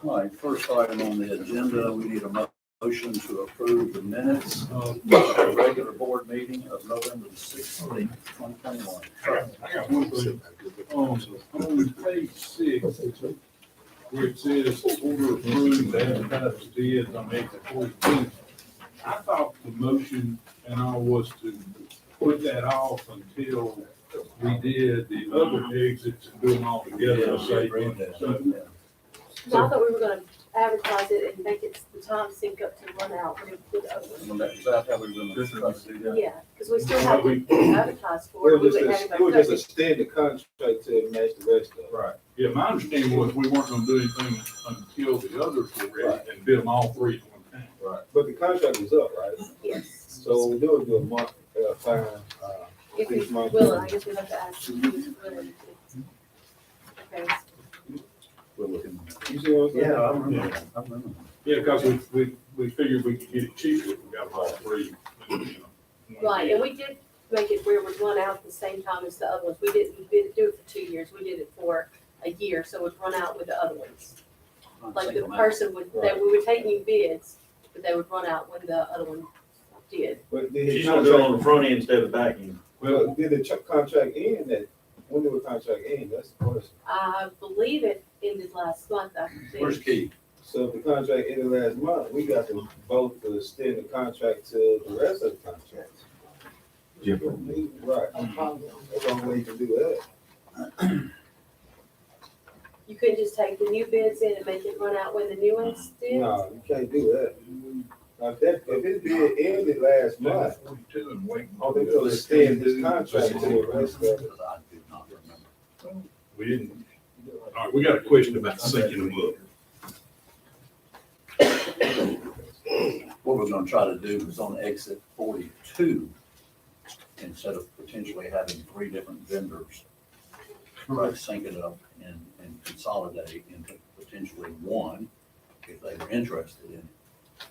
All right, first item on the agenda, we need a motion to approve the minutes of the regular board meeting of November the 16th, 2021. I got one thing. On page 6, where it says order approved advertised bids on April 14th, I thought the motion and all was to put that off until we did the other exits and do them all together. So, No, I thought we were gonna advertise it and make it the time sync up to run out when we put it over. Is that how we're going to try to do that? Yeah, because we still have to advertise for it. It We was wouldn't have just anybody cover it. a standard contract to match the rest of it. right. Yeah, my understanding was we weren't gonna do anything until the others were ready and bid them all three at one time. Right. But the contract was up, right? Yes. So we do a month, time, If we 6 months. will, I guess we have to ask you who's willing to. Okay. We're looking. You see what I'm saying? Yeah, I remember that. I remember that. Yeah, because we figured we could get it cheaper if we got all three. You know, Right, and we did make it where it would run out at the same time as the other ones. We didn't do it for 2 years. We did it for a year, so it would run out with the other ones. Like the person would, that we would take new bids, but they would run out when the other one did. But did his She's gonna go contract, on the front end instead of back end. well, did the contract end that, when did the contract end? That's the question. I believe it ended last month, I Where's think. Keith? So if the contract ended last month, we got to vote to extend the contract to the rest of the contract. Right. That's the only way you can do that. You couldn't just take the new bids in and make it run out when the new ones did? No, you can't do that. Now, if it bid ended last month, 42 and wait. all they do is extend this contract to the rest of it. I do not remember. We didn't. All right, we got a question about syncing them up. What we're gonna try to do is on exit 42, instead of potentially having 3 different vendors, try to sync it up and consolidate into potentially one, if they were interested in it.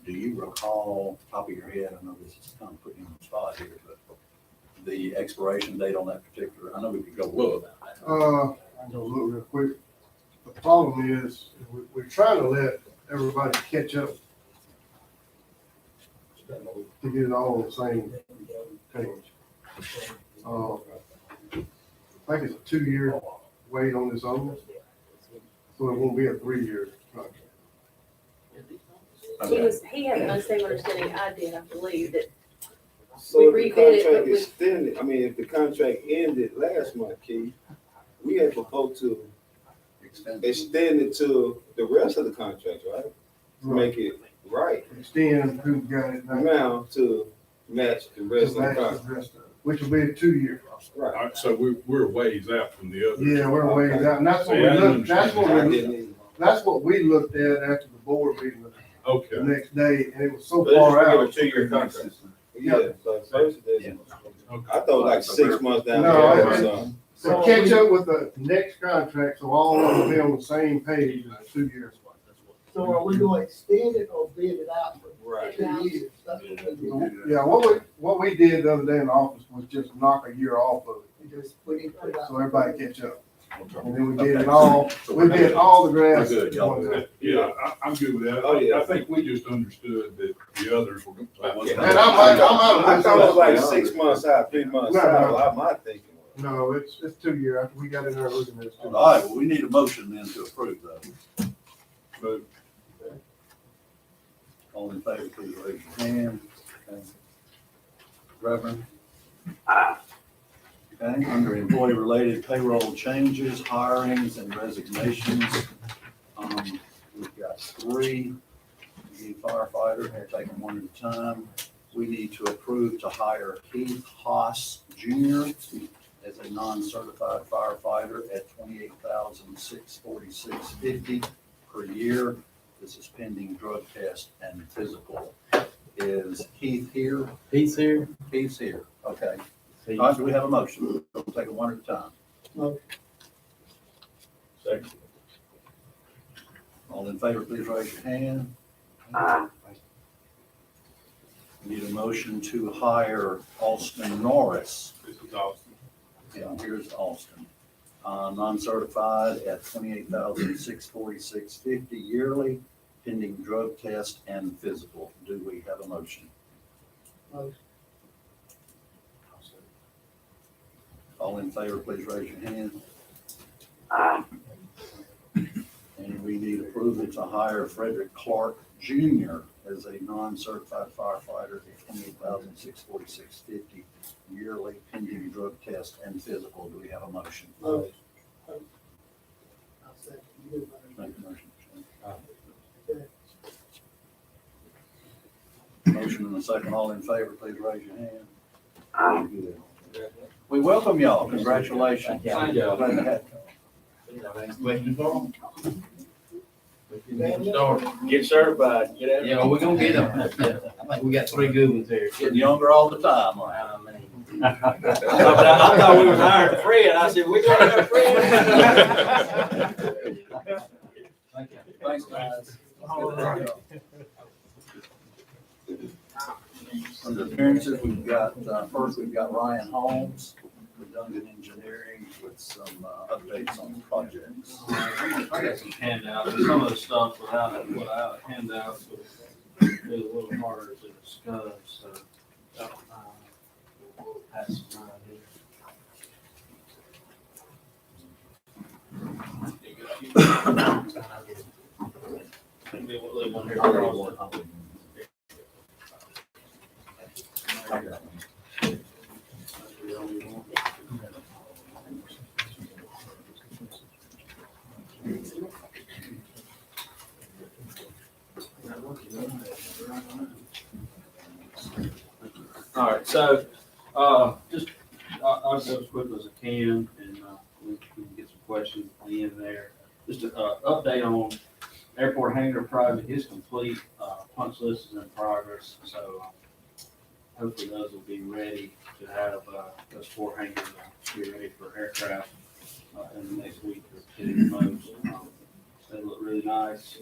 Do you recall, top of your head, I know this is kind of putting you on the spot here, but the expiration date on that particular, I know we could go look. I'll go look real quick. The problem is, we're trying to let everybody catch up to get it all on the same page. I think it's a 2-year wait on this other, so it won't be a 3-year contract. He had the same understanding I did, I believe, that So We if the rebid it, contract but with- extended, I mean, if the contract ended last month, Keith, we had to vote to extend it to the rest of the contract, right? To make it right Extend who got it now. now to match the rest of the Match contract. the rest of it, which will be a 2-year. All Right. right, so we're ways out from the others. Yeah, we're way out, and that's what we Yeah, I looked, understand. that's what we looked at after the board meeting the Okay. next day, and it was so So this far is out. a 2-year contract. Yeah, so first it is. Okay. I thought like 6 months down the No, road or it- something. To catch up with the next contract, so all of them be on the same page in 2 years. So are we gonna extend it or bid it out for Right. 2 years? That's what we do. Yeah, what we did the other day in the office was just knock a year off of it, We just put it out. so everybody catch up. And then we did it all, we did all the grass. We're good, y'all. Yeah, I'm good with that. Oh, yeah. I think we just understood that the others were. And I'm out I of thought it was like this. 6 months out, 3 months No, out, no. how my thinking was. No, it's 2 year, after we got in there looking at it. All right, well, we need a motion then to approve those. But All in favor, please raise your hand. Okay. Reverend? Okay, under employee-related payroll changes, hirings, and resignations, we've got 3. We need firefighter, we're taking one at a time. We need to approve to hire Keith Haas Jr. as a non-certified firefighter at $28,646.50 per year. This is pending drug test and physical. Is Keith here? He's here. Keith's here, okay. All right, do we have a motion? We'll take it one at a time. second. All in favor, please raise your hand. Need a motion to hire Austin Norris. This is awesome. Yeah, here's Austin. non-certified at $28,646.50 yearly, pending drug test and physical. Do we have a motion? Motion. All in favor, please raise your hand. And we need approval to hire Frederick Clark Jr. as a non-certified firefighter at $28,646.50 yearly, pending drug test and physical. Do we have a motion? Motion. I'll second you. Make a motion. Okay. Motion and a second. All in favor, please raise your hand. Good. We welcome y'all. Congratulations. Thank you. Glad to have you. Get certified, get out. Yeah, we're gonna get them. I think we got 3 good ones here. Getting younger all the time. All right. I thought we was hiring Fred, I said, we're gonna have Fred. Thank you. Thanks, guys. Under appearances, we've got, first, we've got Ryan Holmes, Redundant Engineering, with some updates on projects. I got some handouts, and some of the stuff without handouts is a little harder to discuss, so. Pass some around here. Maybe we'll leave one here. All right, so, I'll go as quickly as I can, and, we can get some questions at the end there. Just an update on airport hangar project is complete, punch list is in progress, so, hopefully those will be ready to have, those 4 hangars be ready for aircraft, in the next week or 2 most. They look really nice.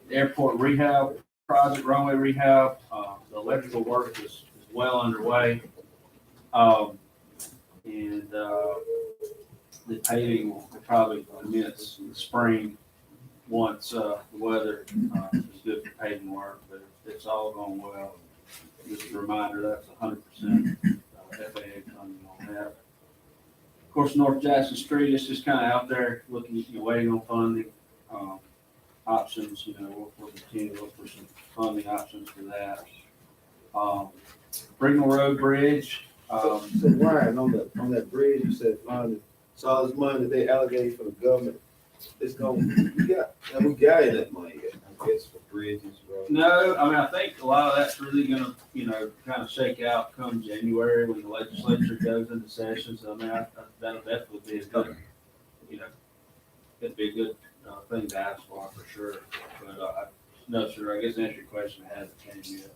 The airport rehab project, runway rehab, the electrical work is well underway. And the paving will probably commence in the spring once the weather is good for paving work, but it's all going well. Just a reminder, that's 100% FAA funding on that. Of course, North Jackson Street is just kind of out there looking, waiting on funding options. We'll continue to look for some funding options for that. Britnell Road Bridge. So Ryan, on that bridge, you said funding, so all this money that they allocate for the government, it's we got that money yet, I guess, for bridges, roads. No, I mean, I think a lot of that's really gonna, kind of shake out come January when the legislature goes into session. So I mean, that'll definitely be a good, it'd be a good thing to ask for sure. But no, sir, I guess to answer your question, it hasn't changed yet.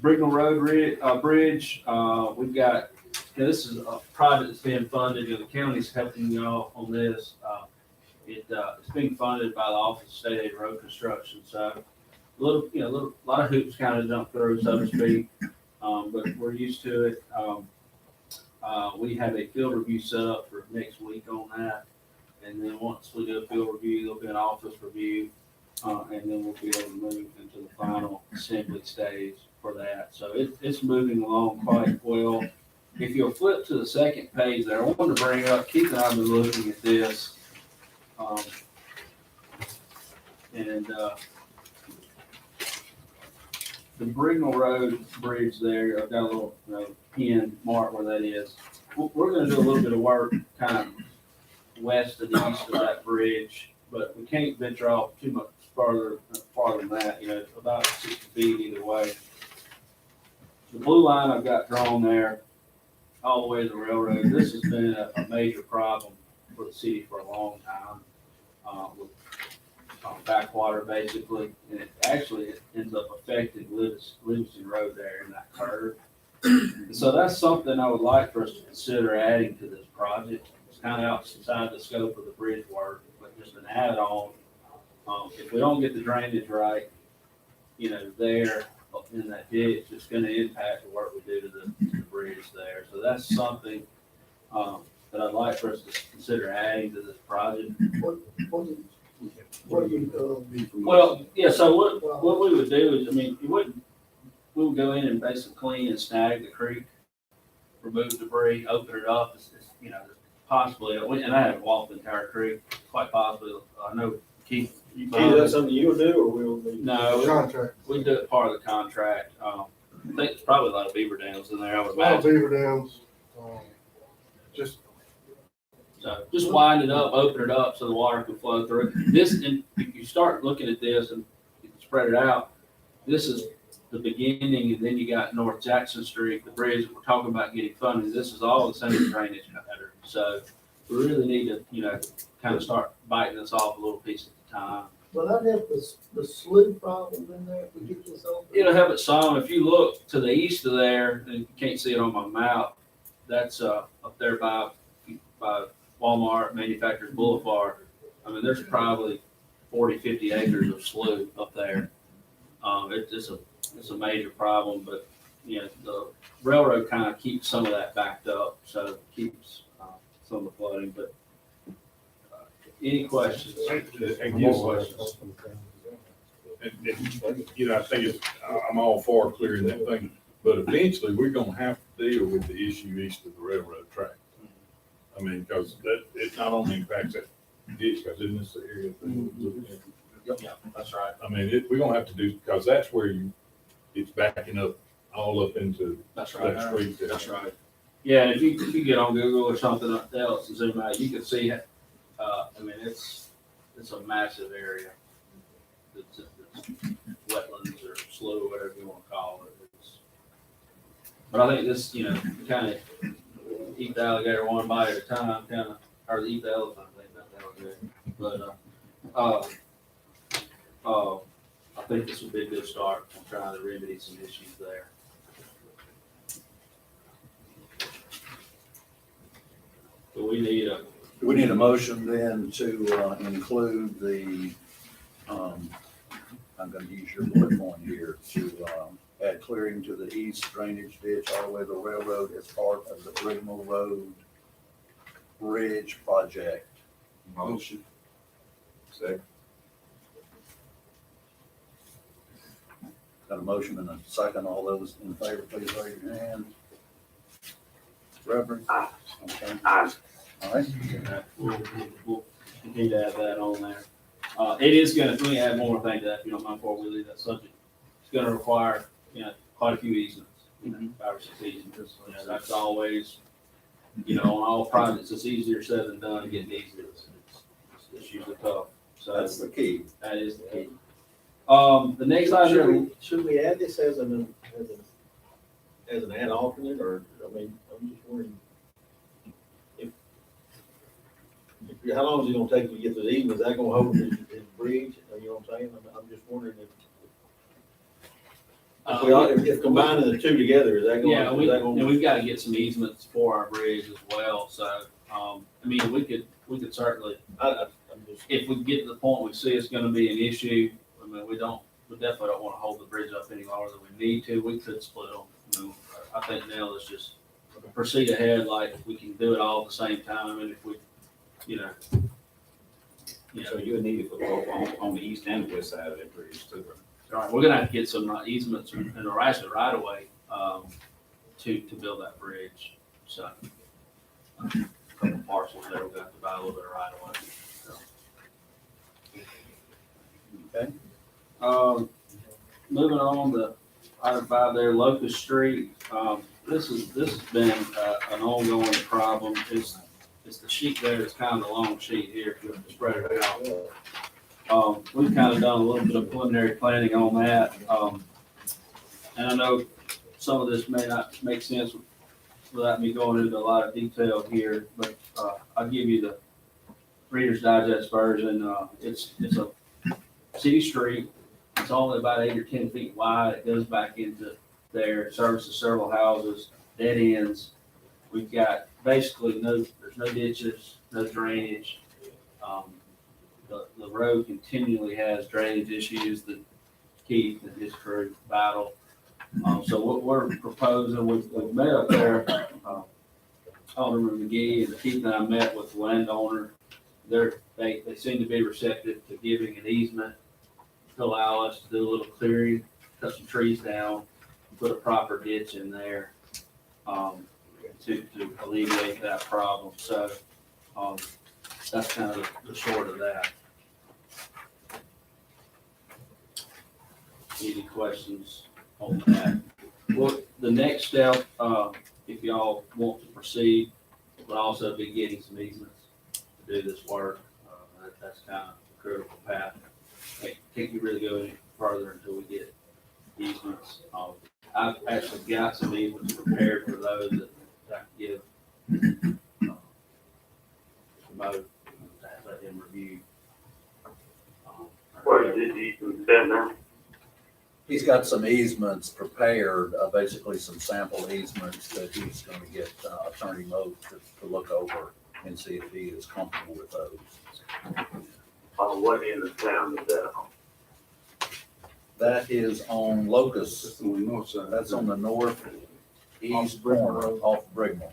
Bricknell Road Bridge, we've got, this is a project that's being funded, the county's helping y'all on this. It's being funded by the Office of State Aid Road Construction, so a lot of hoops kind of jump through, so to speak, but we're used to it. We have a field review set up for next week on that, and then once we do a field review, there'll be an office review, and then we'll be able to move into the final assembly stage for that. So it's moving along quite well. If you'll flip to the second page there, I wanted to bring up, Keith and I have been looking at this. The Brignell Road Bridge there, I've got a little pin mark where that is. We're going to do a little bit of work kind of west and east of that bridge, but we can't venture off too much farther than that, about 60 feet either way. The blue line I've got drawn there all the way to the railroad. This has been a major problem for the city for a long time, with backwater basically, and it ends up affecting Livingston Road there in that curve. And so that's something I would like for us to consider adding to this project. It's kind of outside the scope of the bridge work, but just an add-on. If we don't get the drainage right, there in that ditch, it's going to impact the work we do to the bridge there. So that's something that I'd like for us to consider adding to this project. What do you, Well, yeah, so what we would do is, I mean, we would go in and basically clean and snag the creek, remove debris, open it up, you know, possibly, and I haven't walked the entire creek, quite possibly, I know Keith. Is that something you'll do, or we'll do? No, Contract. we do it part of the contract. I think there's probably a lot of beaver dams in there, I would A lot of imagine. beaver dams, just, So just widen it up, open it up so the water can flow through. This, and if you start looking at this and you can spread it out, this is the beginning, and then you got North Jackson Street, the bridge that we're talking about getting funded. This is all the same drainage pattern. So we really need to, you know, kind of start biting this off a little piece at a time. will that help the slough problem in there if we get this over? It'll help it some. If you look to the east of there, and you can't see it on my map, that's up there by Walmart, Manufacturers Boulevard. I mean, there's probably 40, 50 acres of slough up there. It's a major problem, but, you know, the railroad kind of keeps some of that backed up, so it keeps some of the flooding, but any questions? Again, questions. And, you know, I think I'm all for clearing that thing, but eventually we're gonna have to deal with the issue east of the railroad track. I mean, because it not only impacts that ditch, because isn't this the area that we're looking at? Yeah, that's right. I mean, we're gonna have to do, because that's where it's backing up all up into That's right. that street there. That's right. Yeah, if you get on Google or something else and zoom out, you can see it. I mean, it's a massive area. It's wetlands or slough, whatever you want to call it. But I think this, you know, kind of eat the alligator one bite at a time, kind of, or eat the elephant, I think, not the alligator. But, I think this would be a good start on trying to remedy some issues there. So we need a motion then to include the, I'm gonna use your bullet point here, to add clearing to the east drainage ditch all the way to the railroad as part of the Gringo Road Bridge project. Motion. Second. Got a motion and a second. All those in favor, please raise your hand. Reverend? Okay. All right. We'll continue to add that on there. It is gonna, let me add one more thing to that, if you don't mind, before we leave that subject. It's gonna require, you know, quite a few easements, 5 or 6 easements. You know, that's always, you know, on all projects, it's easier said than done getting easements. It's usually tough. So That's the key. that is the key. The next item, Should we add this as an add alternate, or, I mean, I'm just wondering. How long is it gonna take to get to the easement? Is that gonna hold his bridge? You know what I'm saying? I'm just wondering if combining the two together, is that gonna? yeah, is that gonna- we've got to get some easements for our bridge as well. So, I mean, we could certainly, I'm just. if we get to the point we see it's gonna be an issue, I mean, we definitely don't want to hold the bridge up any longer than we need to. We could split them. You know, I think now let's just proceed ahead like we can do it all at the same time, and if we, you know. So you would need it for both on the east and west side of that bridge too. All right, we're gonna have to get some easements and actually right away, to build that bridge. So, a couple parcels there, we're gonna have to buy a little bit of right away. So. Okay. Moving on to item 5 there, Locust Street. This has been an ongoing problem. It's the sheet there, it's kind of the long sheet here, if you want to spread it out. We've kind of done a little bit of preliminary planning on that. And I know some of this may not make sense without me going into a lot of detail here, but I'll give you the Reader's Digest version. It's a city street. It's only about 8 or 10 feet wide. It goes back into there, services several houses, dead ends. We've got basically there's no ditches, no drainage. The road continually has drainage issues that Keith and his crew battle. So what we're proposing, we've met up there Alderman McGee and Keith and I met with the landowner. They seem to be receptive to giving an easement to allow us to do a little clearing, cut some trees down, put a proper ditch in there, to alleviate that problem. So, that's kind of the short of that. Any questions on that? Well, the next step, if y'all want to proceed, will also be getting some easements to do this work. That's kind of the critical path. Can't really go any further until we get easements. I've actually got some easements prepared for those that I can give Mo to have him review. What is it, Eastern Center? He's got some easements prepared, basically some sample easements that he's gonna get Attorney Moe to look over and see if he is comfortable with those. On what end of town is that on? That is on Locust, That's on the north side. that's on the northeast corner off Brigmore.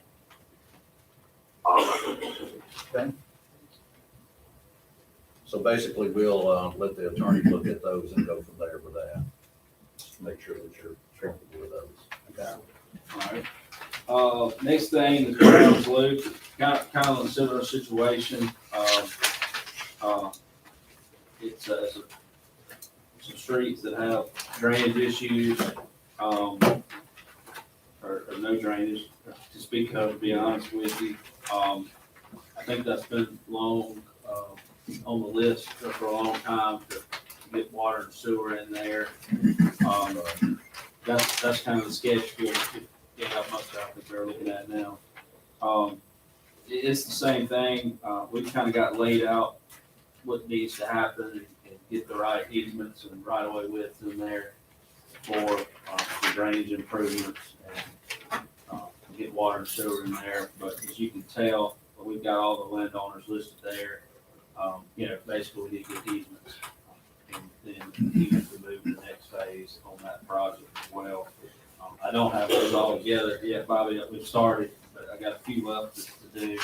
Okay. So basically, we'll let the attorney look at those and go from there with that. Just make sure that you're comfortable with those. Okay. All right. Next thing is Brown's Loop, kind of a similar situation. It's some streets that have drainage issues, or no drainage to speak of, to be honest with you. I think that's been long, on the list for a long time to get water and sewer in there. That's kind of the sketch you have most of that they're looking at now. It's the same thing. We've kind of got laid out what needs to happen and get the right easements and right of way widths in there for the drainage improvements and get water and sewer in there. But as you can tell, we've got all the landowners listed there. Basically we need to get easements and then you can move to the next phase on that project as well. I don't have those all together yet, Bobby. We've started, but I got a few left to do.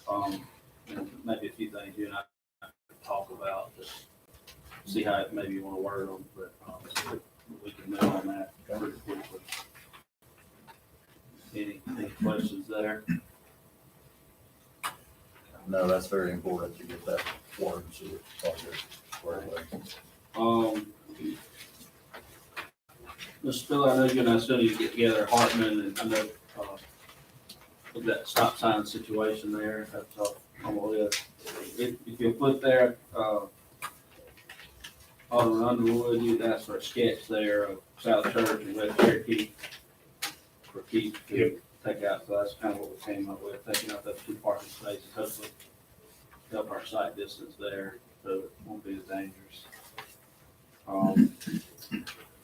And maybe a few things you and I could talk about, just see how maybe you want to word them, but we can move on that pretty quickly. Any questions there? No, that's very important to get that water and sewer project squared away. Mr. Spiller, I know you and I still need to get together at Hartman, and I know, with that stop sign situation there, that's on the list. If you'll put there, Alderman Underwood, you'd ask for a sketch there of South Church and West Cherokee for Keith to take out, so that's kind of what we came up with, taking out those 2 parking spaces, hopefully help our sight distance there, so it won't be as dangerous.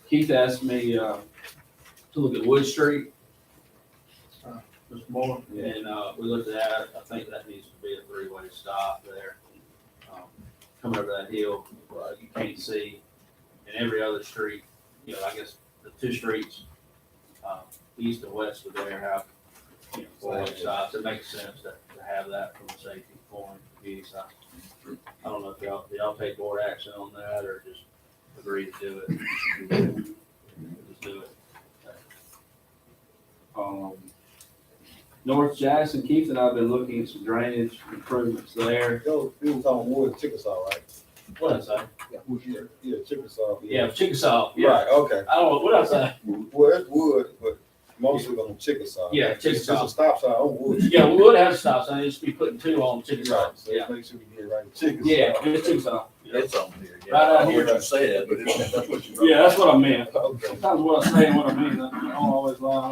Keith asked me to look at Wood Street, Mr. Moore, and we looked at it. I think that needs to be a 3-way stop there. Coming over that hill, you can't see, and every other street, I guess the 2 streets, east and west of there have, 4-way stops. It makes sense to have that from a safety point of view. So I don't know if y'all take board action on that or just agree to do it. Just do it. North Jackson, Keith and I have been looking at some drainage improvements there. Yo, we was on Wood, Chickasaw, right? What did I say? Yeah, Chickasaw. Yeah, Chickasaw. Yeah. Right, okay. I don't know, what did I say? Well, it's Wood, but mostly on Chickasaw. Yeah, It's Chickasaw. just a stop sign on Wood. Yeah, we would have to stop sign. It should be putting 2 on Chickasaw. Right, so Yeah. make sure we get it right. Chickasaw. Yeah, it's Chickasaw. Yeah. It's on here, yeah. Right out I know here. what you said, but that's what you wrote. Yeah, that's what I meant. Okay. Sometimes what I say and what I mean, I don't always line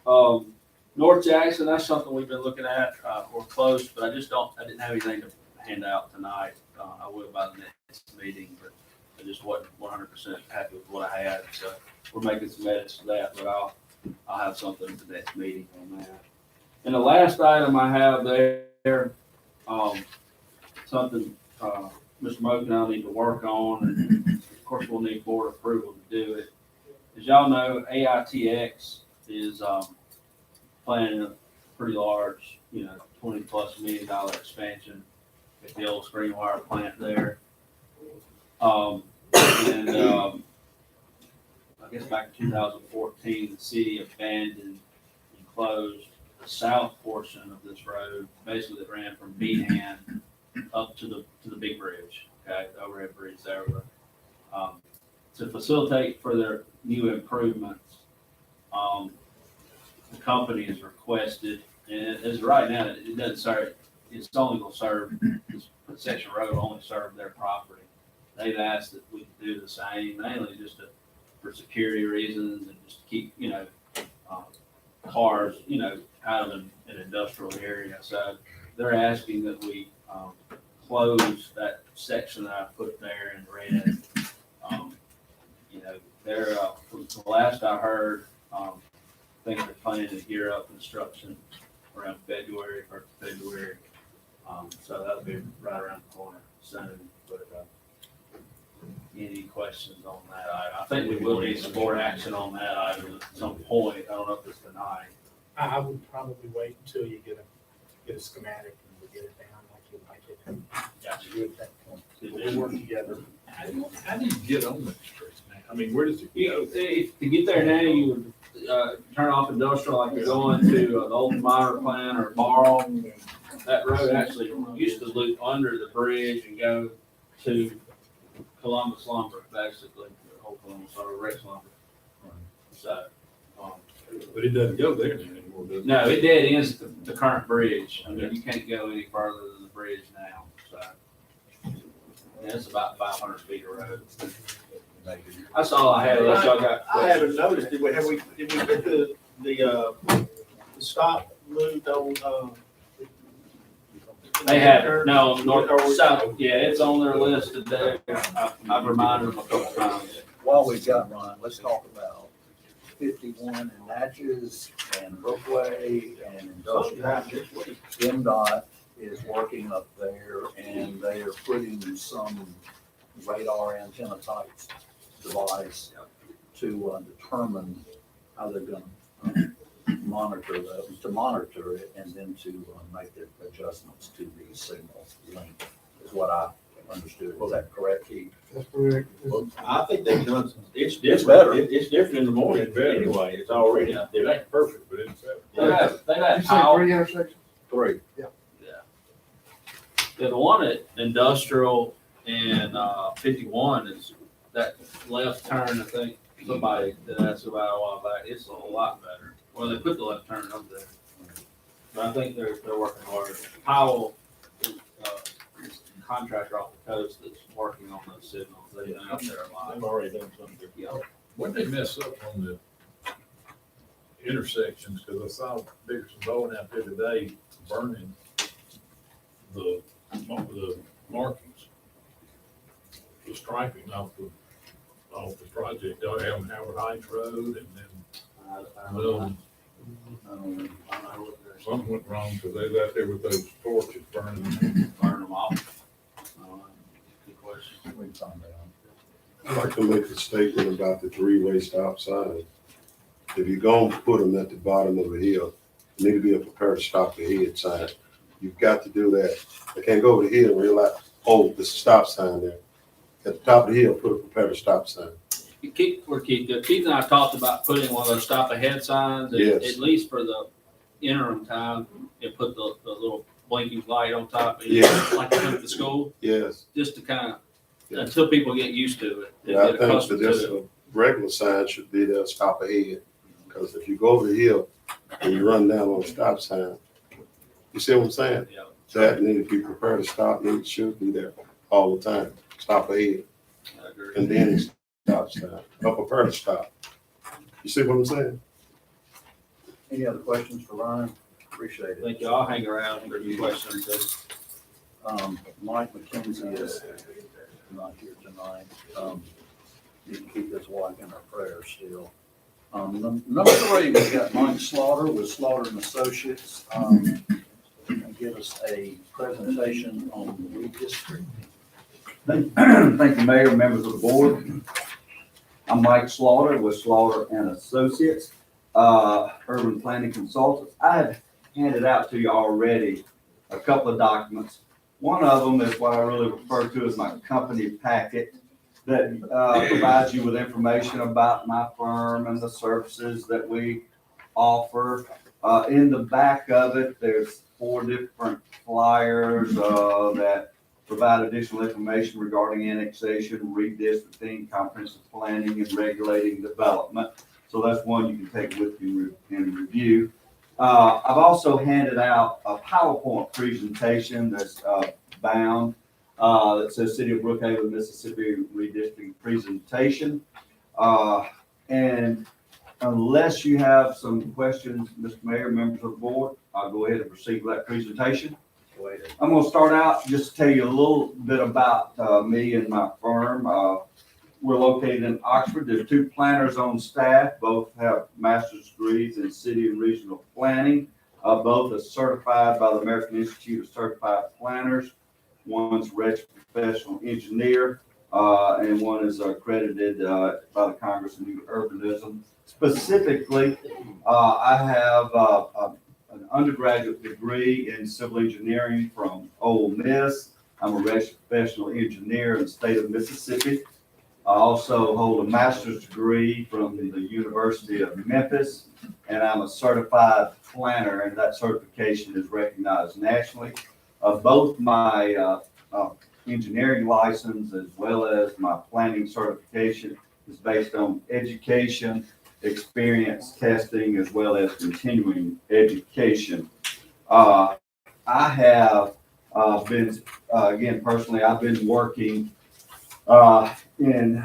up. North Jackson, that's something we've been looking at. We're close, but I didn't have anything to hand out tonight. I will by the next meeting, but I just wasn't 100% happy with what I had. So we're making some edits to that, but I'll have something at the next meeting on that. And the last item I have there, something Mr. Moak and I need to work on, and of course we'll need board approval to do it. As y'all know, AITX is planning a pretty large, $20+ million expansion at the old screen wire plant there. I guess back in 2014, the city abandoned and closed the south portion of this road, basically that ran from Behan up to the big bridge, okay, the overhead bridge there. To facilitate further new improvements, the company has requested, and as right now, it doesn't serve, it's only gonna serve, this section road will only serve their property. They've asked that we do the same, mainly just for security reasons and just to keep, cars, out of an industrial area. So they're asking that we, close that section that I put there in red. They're, from the last I heard, I think they're planning to gear up construction around February, 1st of February. So that'll be right around the corner soon. But any questions on that item? I think we will need some board action on that item at some point. I don't know if it's tonight. I would probably wait until you get a schematic and we get it down like you like it. And Gotcha. do it at that point. We'll work together. How do you get on that street, man? I mean, where does it go? To get there now, you would turn off industrial like you're going to the old miner plant or Barl. That road actually used to loop under the bridge and go to Columbus Lumber, basically, or Columbus or Rex Lumber. So, But it doesn't go there anymore, does it? no, it dead ends the current bridge. I mean, you can't go any further than the bridge now, so. Yeah, it's about 500 feet of road. That's all I had, unless y'all got I haven't questions. noticed, did we get the stop moved on, They have, no, north, south, yeah, it's on their list today. I've reminded them a couple times. While we've got Ron, let's talk about 51 and Natchez and Brookway and Industrial. MDOT is working up there and they are putting some radar antenna type device to determine how they're gonna monitor it and then to make the adjustments to the signal length is what I understood. Was that correct, Keith? That's correct. I think they've done, it's different. It's better. It's different in the morning, It's better. anyway, it's already, It ain't perfect, but it's better. They You had said power. 3 intersections? 3. Yeah, the one at Industrial and 51 is that left turn, I think somebody that asked about a while back, it's a lot better. Well, they put the left turn up there. But I think they're working hard. Powell, is a contractor off the coast that's working on those signals. They've been out there a lot. I've already done something. Yeah. When they mess up on the intersections, because I saw Dickerson Bowen out there today burning the markings, the striping off the project, down Howard Heights Road, and then something went wrong because they was out there with those torches burning. Burn them off. Good question. We can find out. I'd like to make a statement about the 3-way stop signs. If you're going to put them at the bottom of a hill, you need to be a prepared to stop ahead sign. You've got to do that. They can't go over the hill and realize, oh, there's a stop sign there. At the top of the hill, put a prepared to stop sign. Keith and I talked about putting one of those stop ahead signs, Yes. at least for the interim time, and put the little blinking light on top, Yeah. like they put at the school, Yes. just to kind of, Yeah. until people get used to it. and Yeah, I get think accustomed that to just it. a regular sign should be there, stop ahead. Because if you go over the hill and you run down on a stop sign, you see what I'm saying? Yeah. That need to be prepared to stop, and it should be there all the time. Stop ahead. I agree. And then stop sign, up a to stop. You see what I'm saying? Any other questions for Ryan? Appreciate it. Thank you. I'll hang around for your questions. Mike McKenzie is not here tonight. You can keep his wife in our prayers still. Number 3, we got Mike Slaughter with Slaughter and Associates. Give us a presentation on redistricting. Thank you, Mayor, members of the board. I'm Mike Slaughter with Slaughter and Associates, urban planning consultants. I have handed out to you already a couple of documents. One of them is what I really refer to as my company packet that provides you with information about my firm and the services that we offer. In the back of it, there's 4 different flyers that provide additional information regarding annexation, redistricting, comprehensive planning, and regulating development. So that's one you can take with you and review. I've also handed out a PowerPoint presentation that's bound that says City of Brookhaven, Mississippi redistricting presentation. And unless you have some questions, Mr. Mayor, members of the board, I'll go ahead and proceed with that presentation. I'm going to start out just to tell you a little bit about me and my firm. We're located in Oxford. There's 2 planners on staff. Both have master's degrees in city and regional planning. Both are certified by the American Institute of Certified Planners. One's a registered professional engineer, and one is accredited by the Congress of New Urbanism. Specifically, I have an undergraduate degree in civil engineering from Ole Miss. I'm a registered professional engineer in the state of Mississippi. I also hold a master's degree from the University of Memphis, and I'm a certified planner, and that certification is recognized nationally. Both my engineering license as well as my planning certification is based on education, experience, testing, as well as continuing education. I have been, again, personally, I've been working in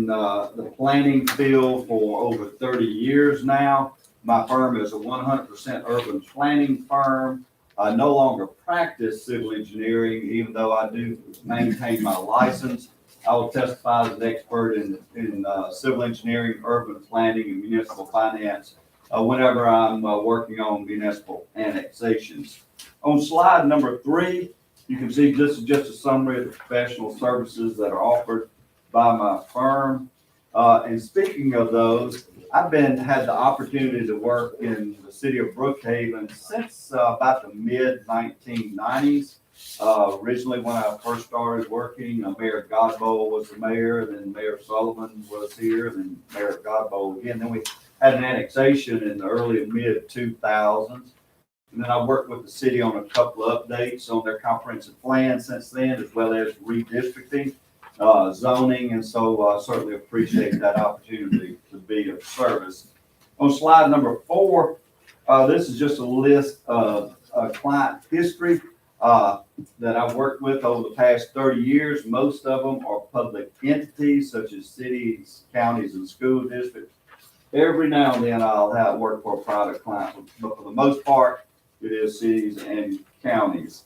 the planning field for over 30 years now. My firm is a 100% urban planning firm. I no longer practice civil engineering, even though I do maintain my license. I will testify as an expert in civil engineering, urban planning, and municipal finance whenever I'm working on municipal annexations. On slide number 3, you can see this is just a summary of the professional services that are offered by my firm. And speaking of those, I've had the opportunity to work in the city of Brookhaven since about the mid-1990s. Originally, when I first started working, Mayor Godbold was the mayor, then Mayor Sullivan was here, then Mayor Godbold again. Then we had an annexation in the early and mid-2000s. And then I worked with the city on a couple of updates on their comprehensive plan since then, as well as redistricting, zoning, and so I certainly appreciate that opportunity to be of service. On slide number 4, this is just a list of client history that I've worked with over the past 30 years. Most of them are public entities such as cities, counties, and school districts. Every now and then I'll work for a private client, but for the most part, it is cities and counties.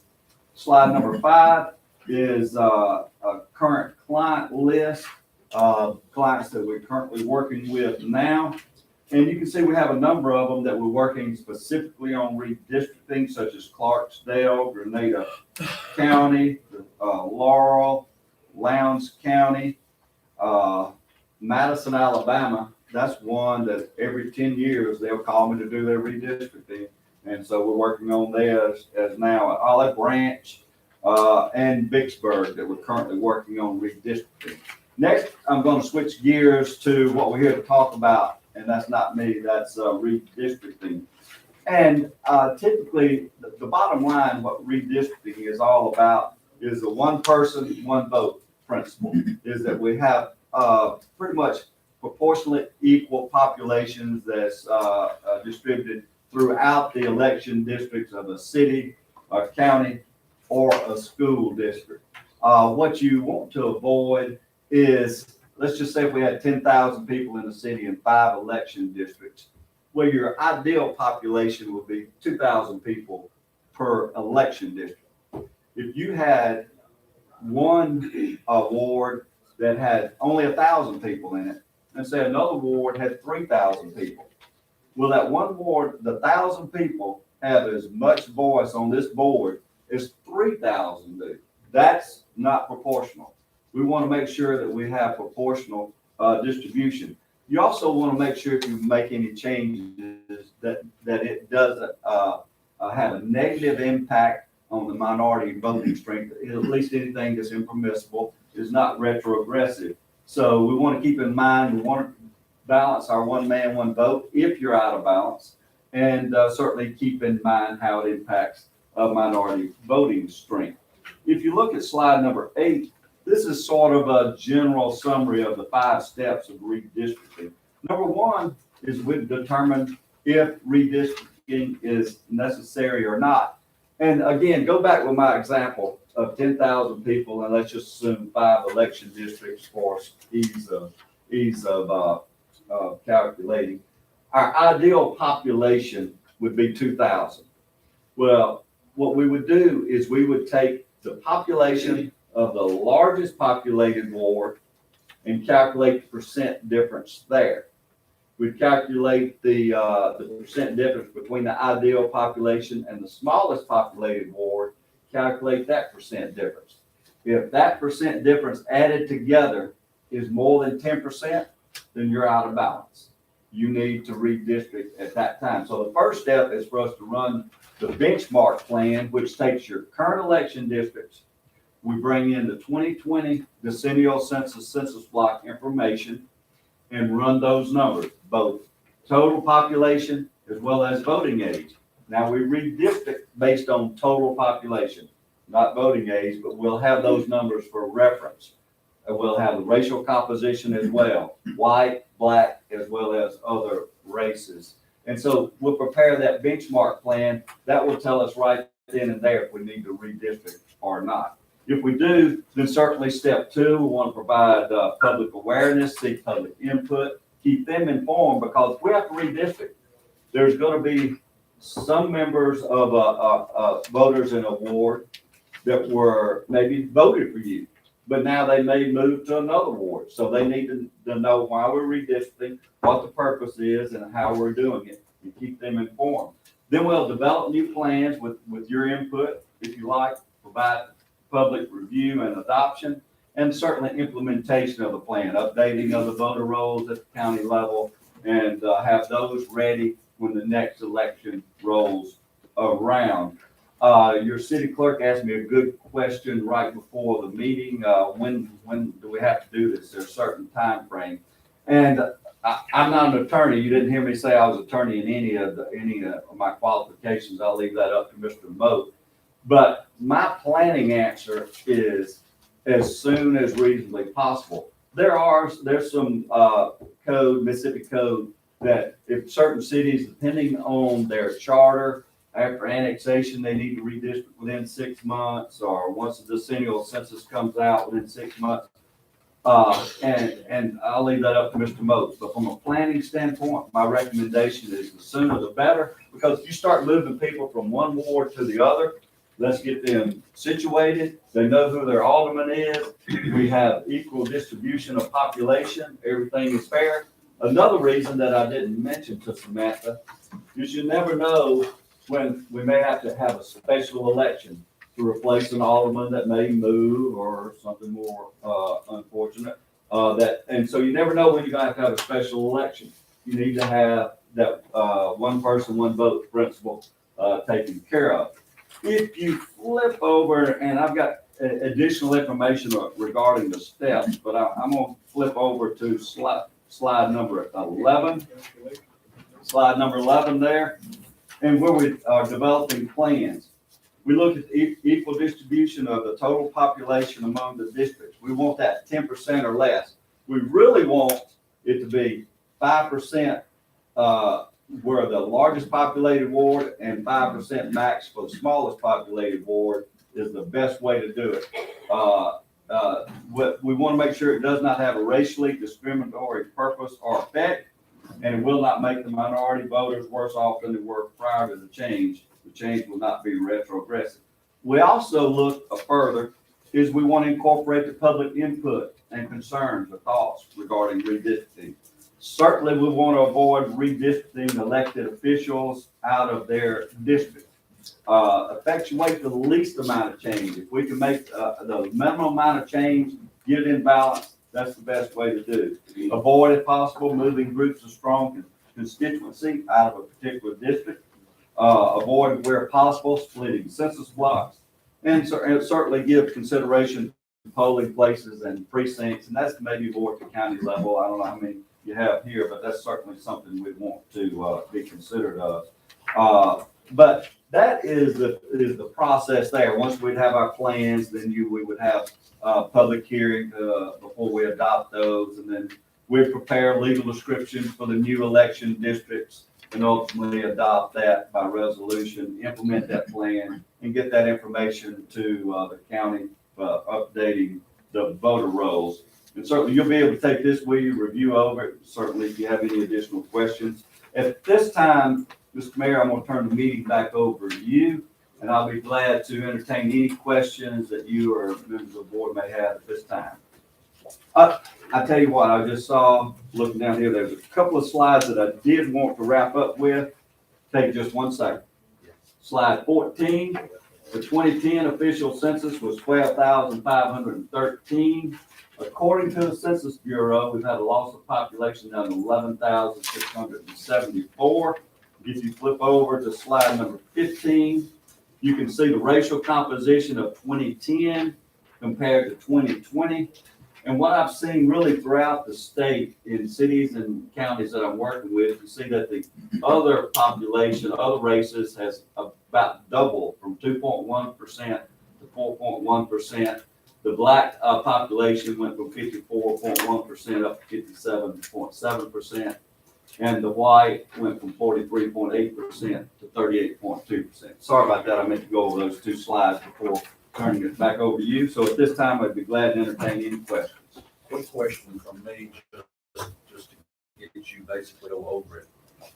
Slide number 5 is a current client list of clients that we're currently working with now. And you can see we have a number of them that we're working specifically on redistricting, such as Clarksdale, Grenada County, Laurel, Lowndes County, Madison, Alabama. That's one that every 10 years they'll call me to do their redistricting. And so we're working on theirs as now Olive Branch and Vicksburg that we're currently working on redistricting. Next, I'm going to switch gears to what we're here to talk about, and that's not me, that's redistricting. And typically, the bottom line, what redistricting is all about is the one person, one vote principle, is that we have pretty much proportionally equal populations that's distributed throughout the election districts of a city, a county, or a school district. What you want to avoid is, let's just say if we had 10,000 people in the city and 5 election districts, where your ideal population would be 2,000 people per election district. If you had one ward that had only 1,000 people in it, and say another ward had 3,000 people, well, that one ward, the 1,000 people have as much voice on this board as 3,000 do. That's not proportional. We want to make sure that we have proportional distribution. You also want to make sure if you make any changes that it doesn't have a negative impact on the minority voting strength. At least anything that's impermissible is not retrogressive. So we want to keep in mind, we want to balance our one man, one vote if you're out of balance, and certainly keep in mind how it impacts minority voting strength. If you look at slide number 8, this is sort of a general summary of the 5 steps of redistricting. Number 1 is we determine if redistricting is necessary or not. And again, go back with my example of 10,000 people, and let's just assume 5 election districts for ease of calculating. Our ideal population would be 2,000. Well, what we would do is we would take the population of the largest populated ward and calculate the percent difference there. We'd calculate the percent difference between the ideal population and the smallest populated ward, calculate that percent difference. If that percent difference added together is more than 10%, then you're out of balance. You need to redistrict at that time. So the first step is for us to run the benchmark plan, which takes your current election districts. We bring in the 2020 decennial census block information and run those numbers, both total population as well as voting age. Now we redistrict based on total population, not voting age, but we'll have those numbers for reference. And we'll have the racial composition as well, white, black, as well as other races. And so we'll prepare that benchmark plan. That will tell us right then and there if we need to redistrict or not. If we do, then certainly step 2, we want to provide public awareness, seek public input, keep them informed, because if we have to redistrict, there's going to be some members of voters in a ward that were maybe voted for you, but now they may move to another ward. So they need to know why we're redistricting, what the purpose is, and how we're doing it, and keep them informed. Then we'll develop new plans with your input, if you like, provide public review and adoption, and certainly implementation of the plan, updating of the voter rolls at the county level, and have those ready when the next election rolls around. Your city clerk asked me a good question right before the meeting. When do we have to do this? There's a certain time frame. And I'm not an attorney. You didn't hear me say I was an attorney in any of my qualifications. I'll leave that up to Mr. Moat. But my planning answer is as soon as reasonably possible. There's some code, Mississippi code, that if certain cities, depending on their charter, after annexation, they need to redistrict within 6 months, or once the decennial census comes out within 6 months. And I'll leave that up to Mr. Moat. But from a planning standpoint, my recommendation is the sooner the better, because if you start moving people from one ward to the other, let's get them situated. They know who their alderman is. We have equal distribution of population. Everything is fair. Another reason that I didn't mention to Samantha is you never know when we may have to have a special election to replace an alderman that may move or something more unfortunate. And so you never know when you're going to have a special election. You need to have that one person, one vote principle taken care of. If you flip over, and I've got additional information regarding the steps, but I'm going to flip over to slide number 11. Slide number 11 there. And where we are developing plans, we look at the equal distribution of the total population among the districts. We want that 10% or less. We really want it to be 5% where the largest populated ward, and 5% max for the smallest populated ward is the best way to do it. We want to make sure it does not have a racially discriminatory purpose or effect, and it will not make the minority voters worse off than they were prior to the change. The change will not be retrogressive. We also look further is we want to incorporate the public input and concerns or thoughts regarding redistricting. Certainly, we want to avoid redistricting elected officials out of their district. Effectuate the least amount of change. If we can make the minimum amount of change, get it in balance, That's the best way to do. Avoid, if possible, moving groups of strong constituency out of a particular district. Avoid, where possible, splitting census blocks. And certainly give consideration to polling places and precincts, and that's maybe more at the county level. I don't know how many you have here, but that's certainly something we want to be considered of. But that is the process there. Once we'd have our plans, then we would have public hearing before we adopt those, and then we'd prepare legal descriptions for the new election districts, and ultimately adopt that by resolution, implement that plan, and get that information to the county, updating the voter rolls. And certainly you'll be able to take this with you, review over it, certainly if you have any additional questions. At this time, Mr. Mayor, I'm going to turn the meeting back over to you, and I'll be glad to entertain any questions that you or members of the board may have at this time. I tell you what, I just saw, looking down here, there's a couple of slides that I did want to wrap up with. Take just 1 second. Slide 14, the 2010 official census was 12,513. According to the Census Bureau, we've had a loss of population down to 11,674. If you flip over to slide number 15, you can see the racial composition of 2010 compared to 2020. And what I've seen really throughout the state in cities and counties that I'm working with, you see that the other population, other races has about doubled from 2.1% to 4.1%. The black population went from 54.1% up to 57.7%. And the white went from 43.8% to 38.2%. Sorry about that. I meant to go over those 2 slides before turning it back over to you. So at this time, I'd be glad to entertain any questions. Quick question from me, just to get you basically all over it.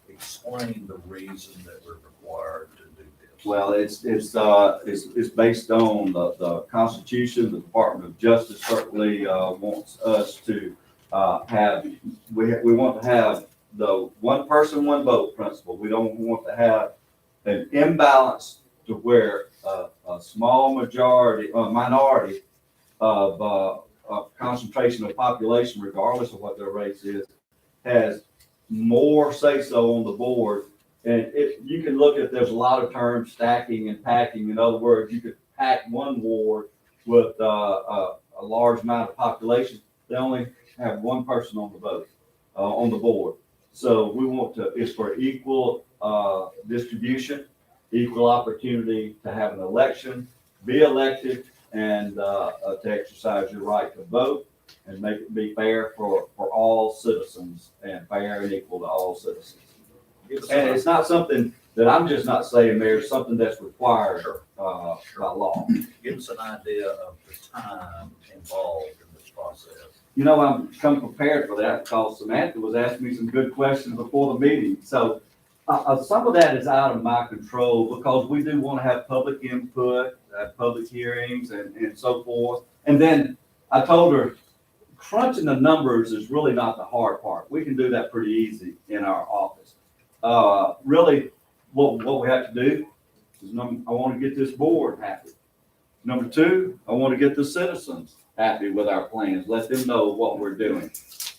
Explain the reason that we're required to do this. Well, it's based on the Constitution. The Department of Justice certainly wants us to we want to have the one person, one vote principle. We don't want to have an imbalance to where a small majority or minority of concentration of population, regardless of what their race is, has more say so on the board. And you can look at, there's a lot of terms, stacking and packing. In other words, you could pack one ward with a large amount of population. They only have one person on the vote, on the board. So we want to, it's for equal distribution, equal opportunity to have an election, be elected, and to exercise your right to vote, and make it be fair for all citizens, and fair and equal to all citizens. And it's not something that I'm just not saying, Mayor, it's something that's required by law. Give us an idea of the time involved in this process. You know, I'm come prepared for that because Samantha was asking me some good questions before the meeting. So some of that is out of my control because we do want to have public input, public hearings and so forth. And then I told her, crunching the numbers is really not the hard part. We can do that pretty easy in our office. Really, what we have to do is, I want to get this board happy. Number 2, I want to get the citizens happy with our plans, let them know what we're doing.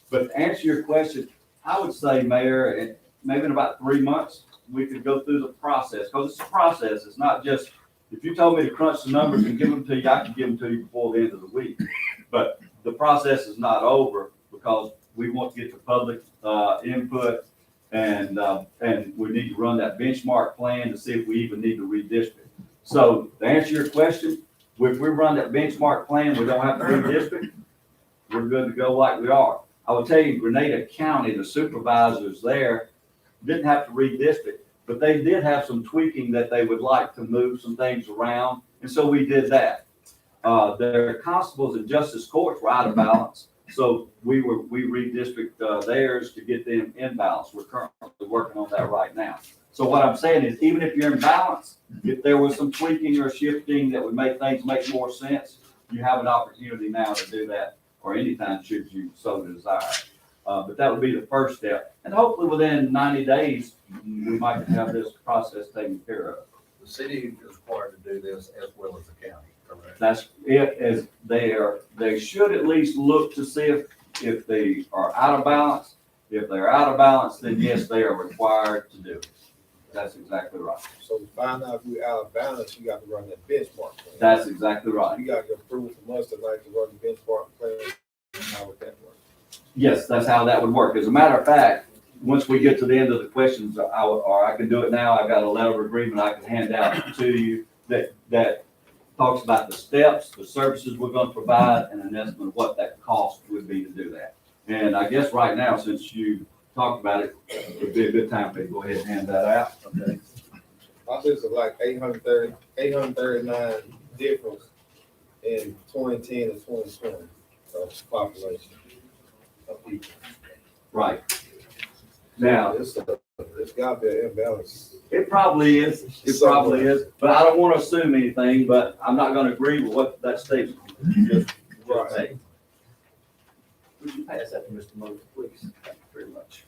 But to answer your question, I would say, Mayor, maybe in about 3 months, we could go through the process, because it's a process. It's not just, if you told me to crunch the numbers and give them to you, I could give them to you before the end of the week. But the process is not over because we want to get the public input, and we need to run that benchmark plan to see if we even need to redistrict. So to answer your question, if we run that benchmark plan, we don't have to redistrict, we're good to go like we are. I will tell you, Grenada County, the supervisors there didn't have to redistrict, but they did have some tweaking that they would like to move some things around. And so we did that. Their constables and justice courts were out of balance. So we redistrict theirs to get them in balance. We're currently working on that right now. So what I'm saying is, even if you're in balance, if there was some tweaking or shifting that would make things make more sense, you have an opportunity now to do that, or anytime should you so desire. But that would be the first step. And hopefully within 90 days, we might have this process taken care of. The city is required to do this as well as the county, correct? That's it, as they are they should at least look to see if they are out of balance. If they're out of balance, then yes, they are required to do it. That's exactly right. So to find out if we're out of balance, you got to run that benchmark plan. That's exactly right. You got your approval from us tonight to run the benchmark plan. How would that work? Yes, that's how that would work. As a matter of fact, once we get to the end of the questions, I can do it now. I've got a letter of agreement I can hand out to you that talks about the steps, the services we're gonna provide, and an estimate of what that cost would be to do that. And I guess right now, since you talked about it, it would be a good time for you to go ahead and hand that out. Okay. I think it's like 839 difference in 2010 and 2020 of population of people. Right. Now, It's got to be an imbalance. it probably is, but I don't want to assume anything, but I'm not gonna agree with what that statement just Right. made. Would you pass that to Mr. Mowing, please? Thank you very much.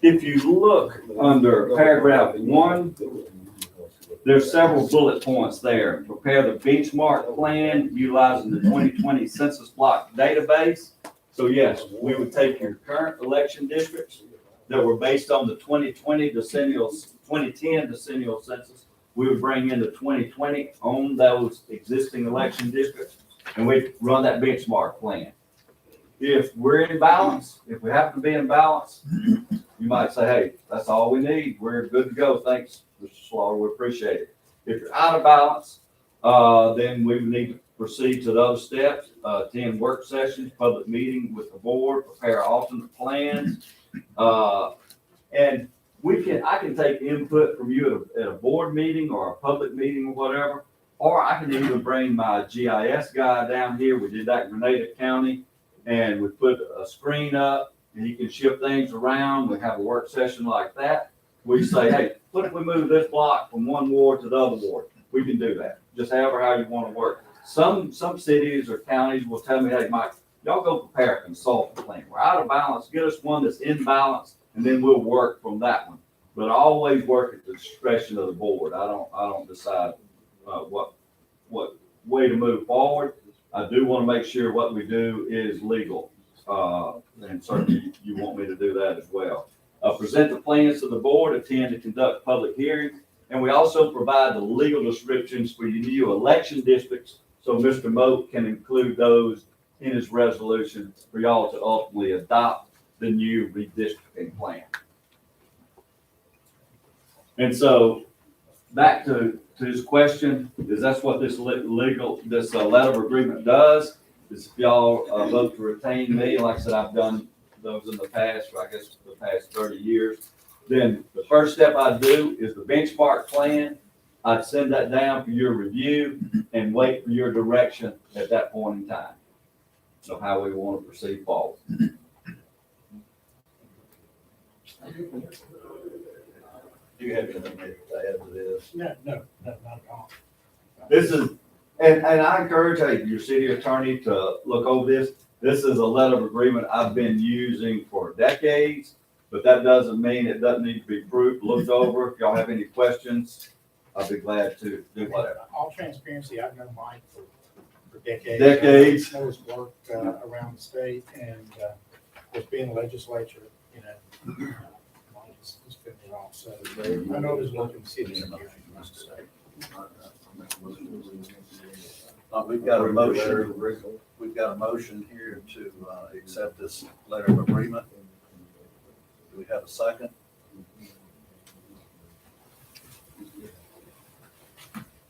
If you look under paragraph 1, there's several bullet points there. Prepare the benchmark plan utilizing the 2020 census block database. So yes, we would take your current election districts that were based on the 2010 decennial census. We would bring in the 2020 on those existing election districts, and we'd run that benchmark plan. If we're in balance, if we happen to be in balance, you might say, hey, that's all we need. We're good to go. Thanks, Mr. Slaughter. We appreciate it. If you're out of balance, then we would need to proceed to those steps, attend work sessions, public meeting with the board, prepare alternate plans. And I can take input from you at a board meeting or a public meeting or whatever, or I can even bring my GIS guy down here. We did that in Grenada County, and we put a screen up and he can shift things around. We have a work session like that. We say, hey, what if we move this block from one ward to the other ward? We can do that, just however how you want to work. Some cities or counties will tell me, hey, Mike, y'all go prepare a consultant plan. We're out of balance, get us one that's in balance, and then we'll work from that one. But I always work at the discretion of the board. I don't decide what way to move forward. I do want to make sure what we do is legal. And certainly you want me to do that as well. Present the plans to the board, attend and conduct public hearings. And we also provide the legal descriptions for your new election districts. So Mr. Moat can include those in his resolution for y'all to ultimately adopt the new redistricting plan. And so back to his question, is that's what this letter of agreement does, is if y'all vote to retain me, like I said, I've done those in the past, for I guess the past 30 years, then the first step I'd do is the benchmark plan. I'd send that down for your review and wait for your direction at that point in time. So how we want to proceed forward. Do you have anything to add to this? No, not at all. This is, and I encourage your city attorney to look over this. This is a letter of agreement I've been using for decades, but that doesn't mean it doesn't need to be looked over. If y'all have any questions, I'll be glad to do whatever. All transparency, I've known Mike for decades. Decades. I know his work around the state, and with being a legislature, Mike has been it all. So I know his work in the city. We've got a motion. We've got a motion here to accept this letter of agreement. Do we have a second?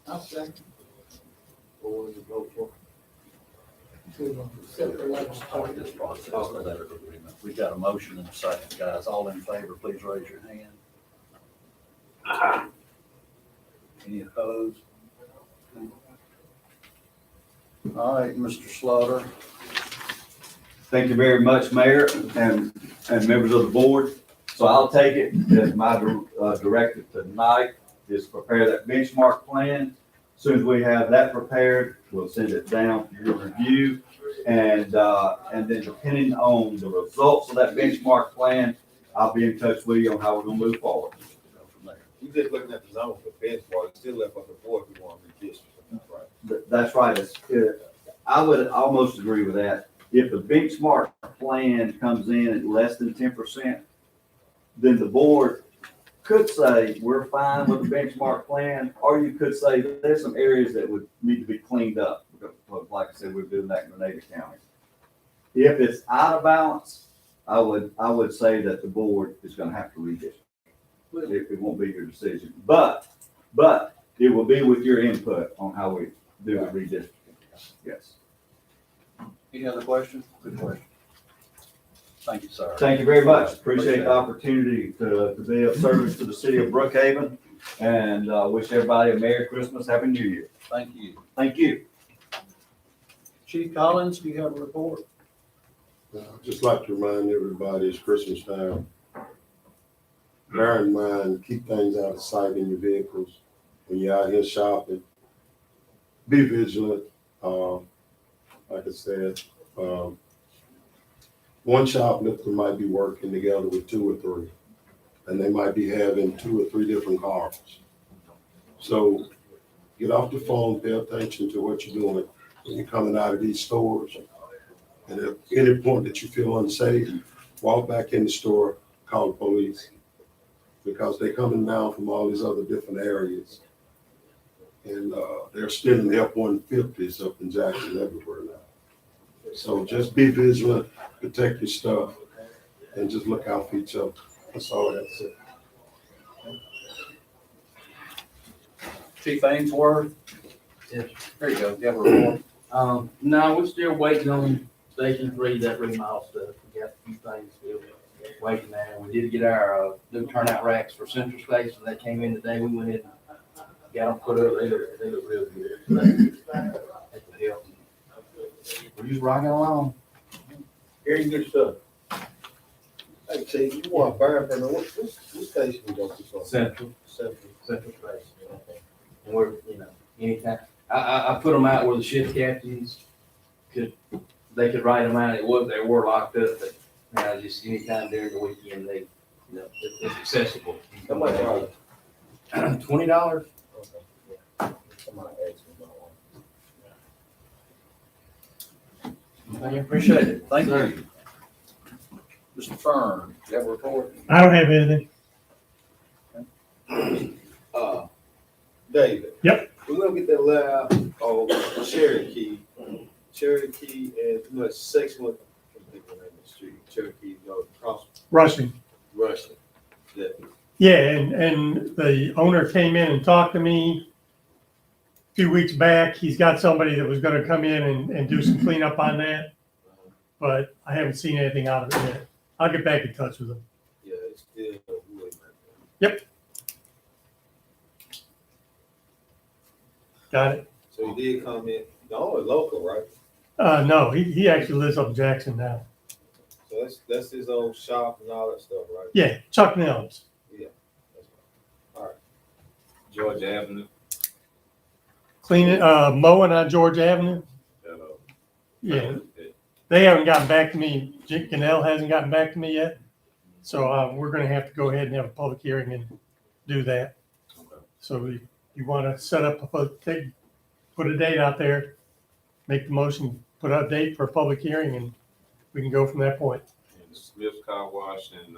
I'll second. What was the vote for? To accept the letter. Start this process, the letter of agreement. We've got a motion and a second, guys. All in favor, please raise your hand. Any opposed? All right, Mr. Slaughter. Thank you very much, Mayor and members of the board. So I'll take it as my directive tonight is prepare that benchmark plan. Soon as we have that prepared, we'll send it down for your review. And then depending on the results of that benchmark plan, I'll be in touch with you on how we're gonna move forward. You just looking at the zone for benchmark, it's still left on the board if we want to redistrict, right? That's right. I would almost agree with that. If the benchmark plan comes in at less than 10%, then the board could say, we're fine with the benchmark plan, or you could say there's some areas that would need to be cleaned up. Like I said, we're doing that in Grenada County. If it's out of balance, I would say that the board is gonna have to redistrict. It won't be your decision, but it will be with your input on how we do the redistricting. Yes. Any other questions? Good question. Thank you, sir. Thank you very much. Appreciate the opportunity to be of service to the city of Brookhaven, and wish everybody a Merry Christmas, Happy New Year. Thank you. Thank you. Chief Collins, do you have a report? I'd just like to remind everybody it's Christmas time. Bear in mind, keep things out of sight in your vehicles when you're out here shopping. Be vigilant. Like I said, one shoplifter might be working together with 2 or 3, and they might be having 2 or 3 different cars. So get off the phone, pay attention to what you're doing when you're coming out of these stores. And at any point that you feel unsafe, walk back in the store, call the police, because they're coming down from all these other different areas. And they're stealing F-150s up in Jackson everywhere now. So just be vigilant, protect your stuff, and just look out for each other. That's all I have to say. Chief Ainsworth? Yes. There you go. Do you have a report? No, we're still waiting on Station 3, that remodel stuff. We got a few things still waiting there. We did get our new turnout racks for Central Station. That came in today. We went ahead and got them put up. They look real good. That could help. We're just rocking along. Very good stuff. Hey, Chief, you want to burn for what station we go to? Central Central. Station. Okay. And we're, anytime. I put them out where the shift captains could write them out. They were locked up, but just anytime during the weekend, it's accessible. How much are $20. Somebody asked me about one. I appreciate it. Thank Sir. you. Mr. Fern, do you have a report? I don't have anything. David. Yep. We're gonna get that lab on Cherokee, and much 6 months. I can't think of the name of the street. Cherokee, across Rushing. Russian. Yeah. Yeah, and the owner came in and talked to me a few weeks back. He's got somebody that was gonna come in and do some cleanup on that, but I haven't seen anything out of it yet. I'll get back in touch with him. Yeah, it's still really bad. Yep. Got it. So he did come in. The owner local, right? No, he actually lives up in Jackson now. So that's his old shop and all that stuff, right? Yeah, Chuck Nels. Yeah. That's right. All right. Georgia Avenue. Cleaning, mowing on George Avenue. Yeah, they haven't gotten back to me. Canal hasn't gotten back to me yet. So we're gonna have to go ahead and have a public hearing and do that. So you wanna set up put a date out there, make the motion, put out a date for a public hearing, and we can go from that point. And Smith's Car Wash and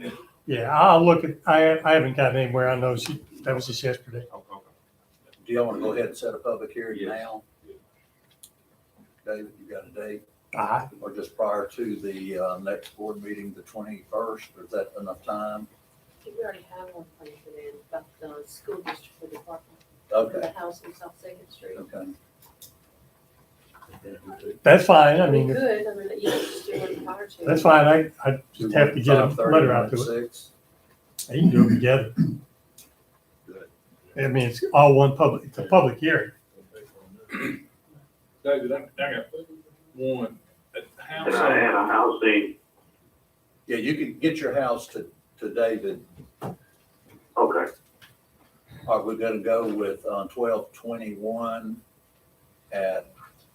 then. Yeah, I'll look at, I haven't gotten anywhere. I know that was just yesterday. Okay. Do y'all want to go ahead and set a public hearing Yes. now? David, you got a date? Aye. Or just prior to the next board meeting, the 21st? Or is that enough time? I think we already have one planned for them, about the school district for the department, for Okay, the house on South Second Street. okay. That's fine. I We mean, could, you know, just do it prior to. that's fine. I just have to get a 5:30 letter out or to it. 6? You can do it together. Good. I mean, it's all one public, it's a public hearing. David, I got one. At the house And I had on, a housing, Yeah, you can get your house to David. okay. Are we gonna go with 12/21 at,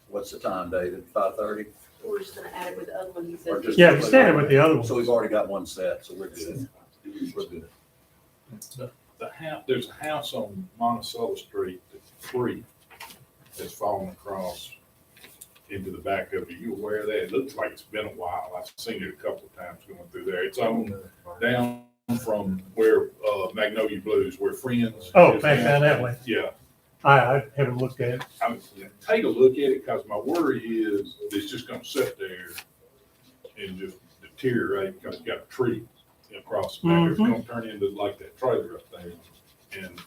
what's the time, David, 5:30? We're just gonna add it with the other one he Or said. just- Yeah, we started with the other one. So we've already got one set, so we're good. We're good. The house, there's a house on Monticello Street that's free, that's fallen across into the back of it. You aware of that? It looks like it's been a while. I've seen it a couple of times going through there. It's on down from where Magnolia Blues, where Friends. Oh, is back now. down that way. Yeah. I haven't looked at it. Take a look at it, because my worry is it's just gonna sit there and just deteriorate because it's got a tree across the back. It's gonna turn into like that trailer up there. And,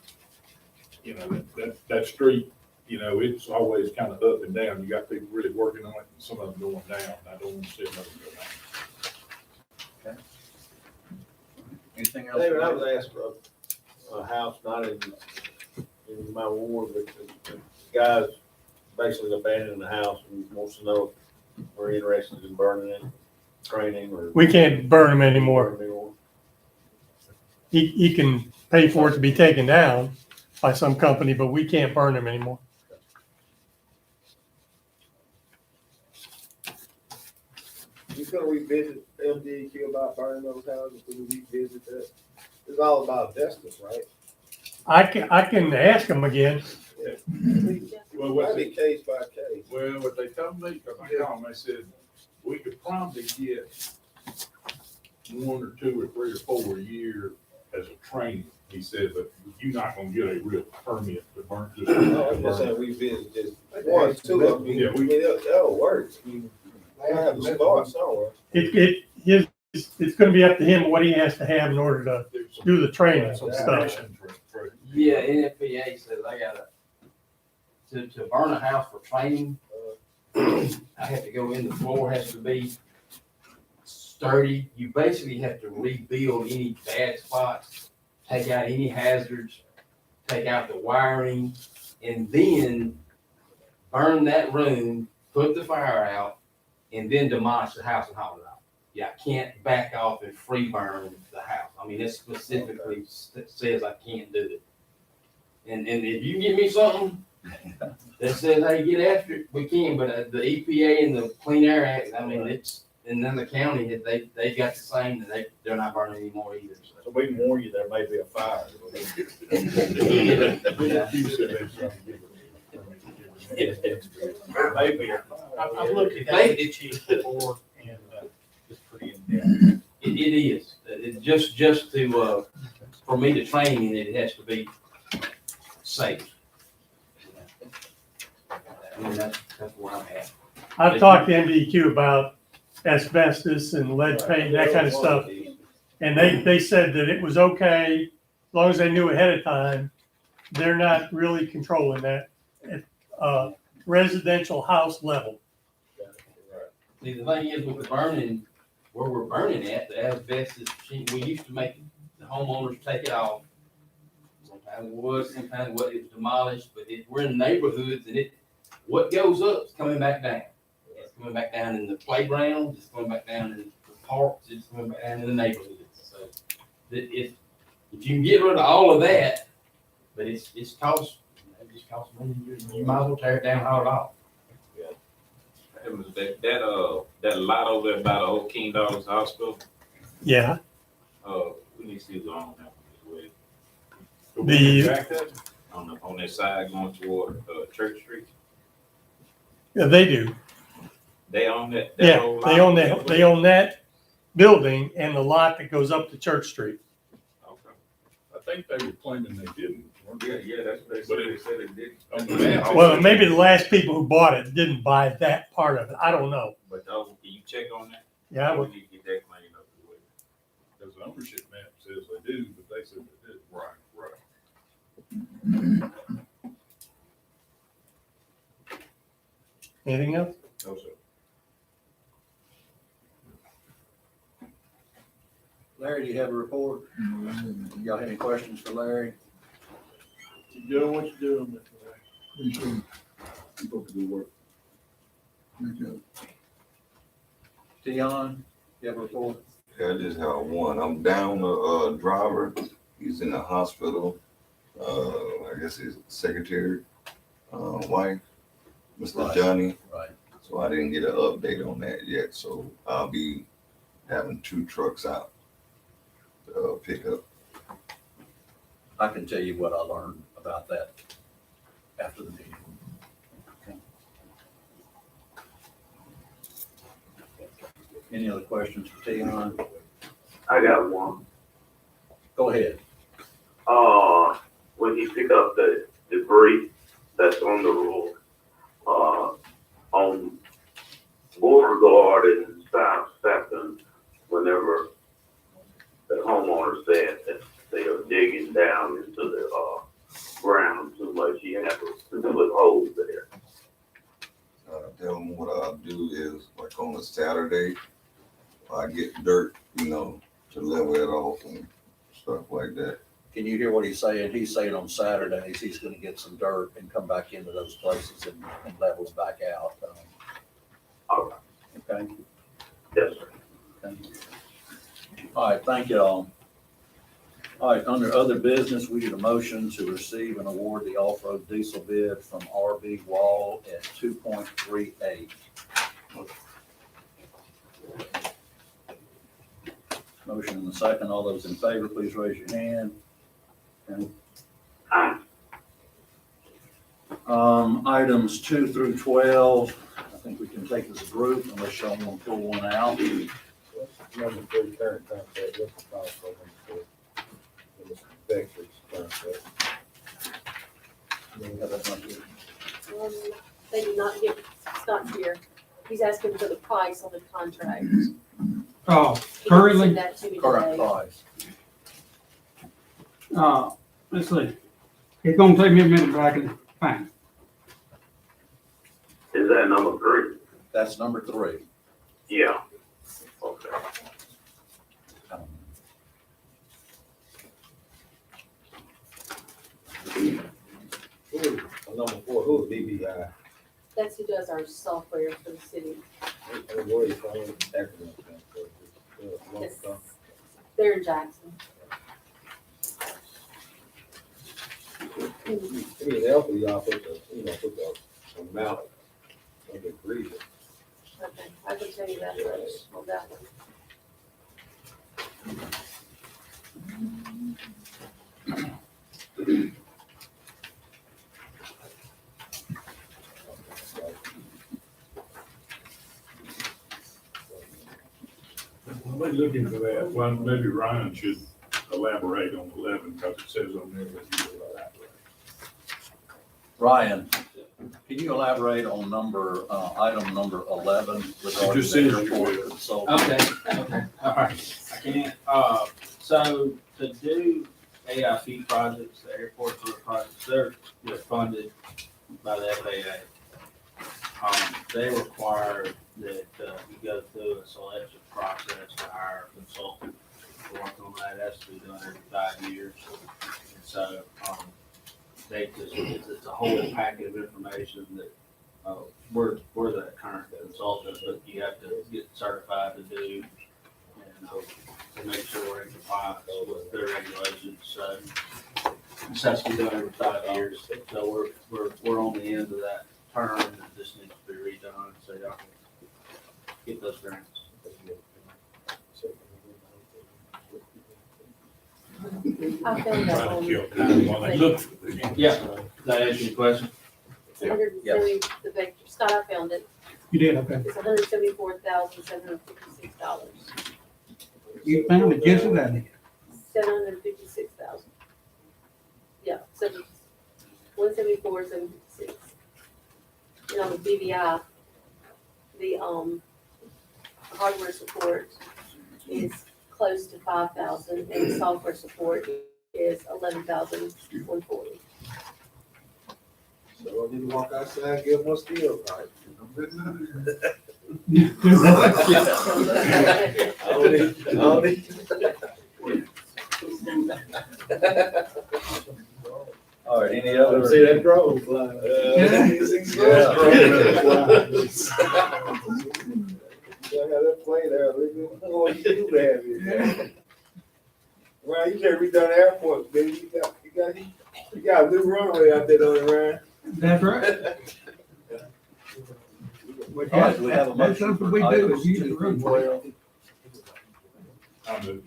you know, that street, you know, it's always kind of up and down. You got people really working on it, and some of them going down. I don't want to see another go down. Anything else? David, I was asked for a house not in my ward, but the guy's basically abandoning the house and wants to know if we're interested in burning it, training, or. We can't burn them anymore. He can pay for it to be taken down by some company, but we can't burn them anymore. You gonna revisit MDQ about burning those houses? Can we revisit that? It's all about asbestos, right? I can ask him again. Well, what's Probably it? case by case. Well, what they told me, because I called them, they said, we could probably get 1 or 2 or 3 or 4 a year as a training. He said, but you're not gonna get a real permit to burn. No, I'm just saying revisit just one, two of them. Yeah, I mean, that'll work. I have to start somewhere. It's gonna be up to him what he has to have in order to do the trainings and stuff. Yeah, NFPA says I gotta, to burn a house for training, I have to go in, the floor has to be sturdy. You basically have to rebuild any bad spots, take out any hazards, take out the wiring, and then burn that room, put the fire out, and then demolish the house and haul it out. Yeah, I can't back off and free burn the house. I mean, it specifically says I can't do it. And if you give me something that says, hey, get after it, we can, but the EPA and the Clean Air Act, I mean, it's, and then the county, they got the same, and they're not burning anymore either. So we can warn you, there may be a fire. Maybe. I've looked at that chief before and it's pretty in-depth. It is. It just to, for me to train in it, it has to be safe. I mean, that's where I'm at. I've talked to MDQ about asbestos and lead paint, that kind of stuff. And they said that it was okay, as long as they knew ahead of time. They're not really controlling that at residential house level. See, the thing is with the burning, where we're burning at, the asbestos, we used to make the homeowners take it off. Sometimes it was, sometimes it was demolished, but we're in neighborhoods and what goes up is coming back down. It's coming back down in the playground, it's coming back down in the parks, it's coming back down in the neighborhoods. So if you can get rid of all of that, but it just costs money, you might as well tear it down, haul it off. It was that lot over there by the old King Dogs Hospital. Yeah. We need to see who's on that one The on that side going toward Church Street. yeah, they do. They own that. Yeah, whole lot? they own that building and the lot that goes up to Church Street. Okay. I think they were claiming they didn't. weren't they? Yeah, that's what they said. They said they did. On the map, Well, maybe the last people who bought it didn't buy that part of it. I don't know. But can you check on that? Yeah, I We would. need to get that cleaned up as well. Because the ownership map says they do, but they said they did. Right. Anything else? No, sir. Larry, do you have a report? Y'all have any questions for Larry? You doing what you're doing, Mr. Larry. Keep up the good work. Tion, you have a report? Yeah, I just have one. I'm down a driver. He's in the hospital. I guess his secretary, wife, Mr. Right. Johnny. Right. So I didn't get an update on that yet, so I'll be having 2 trucks out to pick up. I can tell you what I learned about that after the meeting. Okay. Any other questions for Tion? I got one. Go ahead. When you pick up the debris that's on the roof, on Beauregard and South Second, whenever the homeowner said that they are digging down into the, ground too much, you have to put holes there. Tell them what I'll do is, like on a Saturday, I get dirt, to level it off and stuff like that. Can you hear what he's saying? He's saying on Saturdays, he's gonna get some dirt and come back into those places and level it back out. All right. Okay? Yes, sir. Okay. All right, thank you all. All right, under other business, we need a motion to receive and award the off-road diesel bid from RB Wall at 2.38. Motion and a second. All those in favor, please raise your hand. Okay. Items 2 through 12, I think we can take as a group unless y'all want to pull one out. Number 3 current contract, what's the cost for them for Mr. Beckford's contract? They did not give, Scott here, he's asking for the price on the contract. Oh, He didn't currently, send that to me Current today. price. let's see. It's gonna take me a minute, but I can find it. Is that number 3? That's number 3. Yeah. Okay. Number 4, who's BBI? That's who does our software for the city. What is the acronym? Yes. They're in Jackson. I mean, helpful, y'all put the amount of the agreement. Okay, I can tell you that much on that one. We're looking for that. Well, maybe Ryan should elaborate on 11, because it says on there that he will elaborate. Ryan, can you elaborate on item number 11 regarding just the said you airport will. consultant? Okay, all right, I can't, so to do AIP projects, the airport road projects, they're funded by the FAA. They require that, you go through a selection process to hire a consultant to work on that. That's to be done every 5 years. And so, it's a whole packet of information that, we're the current consultant, but you have to get certified to do and to make sure we're in compliance with their regulations. So this has to be done every 5 years. So we're on the end of that term and it just needs to be redone so y'all can get those grants. I found that Trying on. to kill time while they look for the. Yeah, does that answer your question? It's 170, the Vector, Scott, I found it. You did, okay. It's $174,756. You found it, yes, it did. 756,000. Yeah, 174, 756. And on the BVI, the hardware support is close to 5,000, and the software support is 11,140. So I need to walk outside and give them a steel pipe. All right, any other? See that drone fly? Yeah, that plane there, what you do have here? Well, you can't read down the airport, baby. You got You got a new runway out there, don't you, Ryan? That's right. All right, do we have a That's motion something for we do, items use the 2 room. through 12?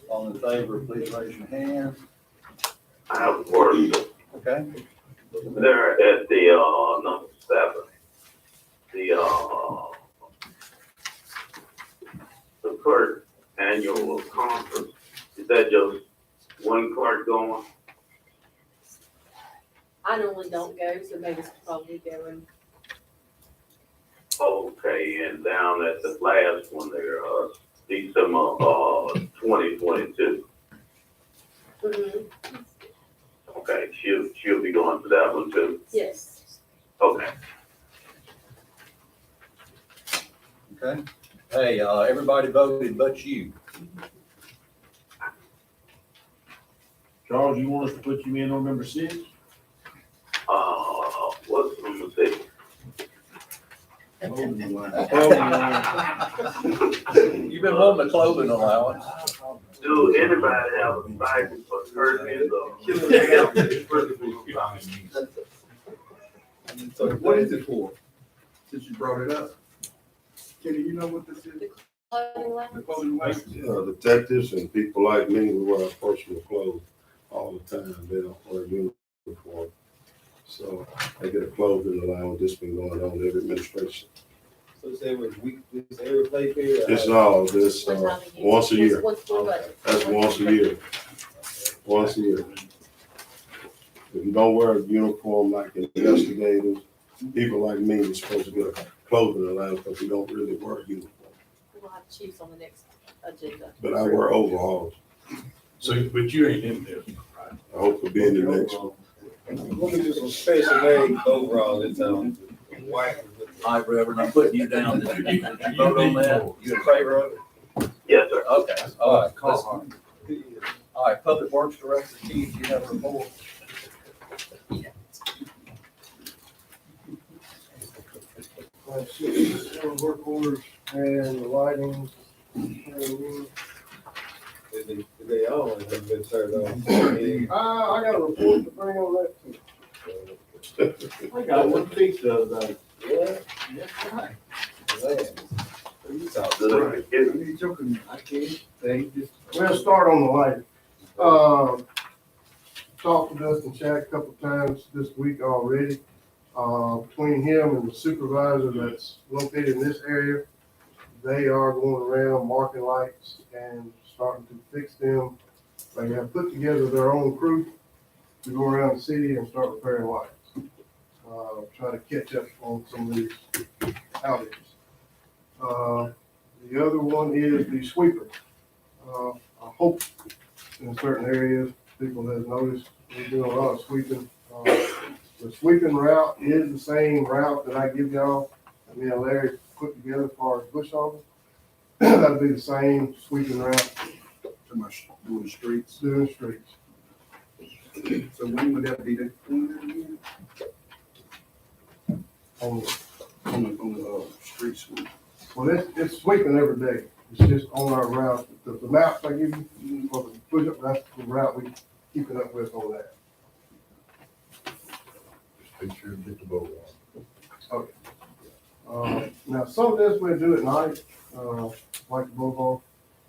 All in favor, please raise your hand. I have a question. Okay. There at the, number 7, the clerk annual conference, is that just one clerk going? I normally don't go, so maybe it's probably going. Okay, and down at the last one there, December, 2022. Mm-hmm. Okay, she'll be going to that one too. Yes. Okay. Okay. Hey, everybody voted but you. Charles, you want us to put you in on number 6? What's number 6? You've been wanting a clothing allowance. Do anybody have a Bible for curtains or? So what is it for? Since you brought it up. Kenny, you know what this is? Clothing allowance? The clothing allowance? Detectives and people like me, we wear personal clothes all the time. They don't wear uniform. So they get a clothing allowance. This been going on in every administration. So it's every pay period? It's all this, once a year. Once per budget. That's once a year. Once a year. If you don't wear a uniform like investigators, people like me are supposed to get a clothing allowance because we don't really wear a uniform. We'll have chiefs on the next agenda. But I wear overalls. So, but you ain't in there. I hope to be in the next one. Let me do some special made overall this time. White. All right, Reverend, I'm putting you down. Did you vote on that? You in favor of it? Yes, sir. Okay, all right. All right, Public Works Director, Keith, you have a report? Work orders and the lighting. They all have been turned on. I got a report to bring on that too. I got one piece the other day. Yeah. That's right. You talk good. You joking? I can't. They just. We'll start on the lighting. Talked to Dustin Shack a couple times this week already. Between him and the supervisor that's located in this area, they are going around marking lights and starting to fix them. They have put together their own crew to go around the city and start repairing lights. Try to catch up on some of these outages. The other one is the sweeper. I hope in certain areas, people have noticed we're doing a lot of sweeping. The sweeping route is the same route that I give y'all. Me and Larry put together as far as bush hogging. That'll be the same sweeping route. Too much doing streets. Doing streets. So when would that be done? On On the street sweep. Well, it's sweeping every day. It's just on our route. The maps I give you for the push up, that's the route we keep it up with on that. Just make sure you get the boat on. Okay. Now, some of this we'll do at night, like the Bohol,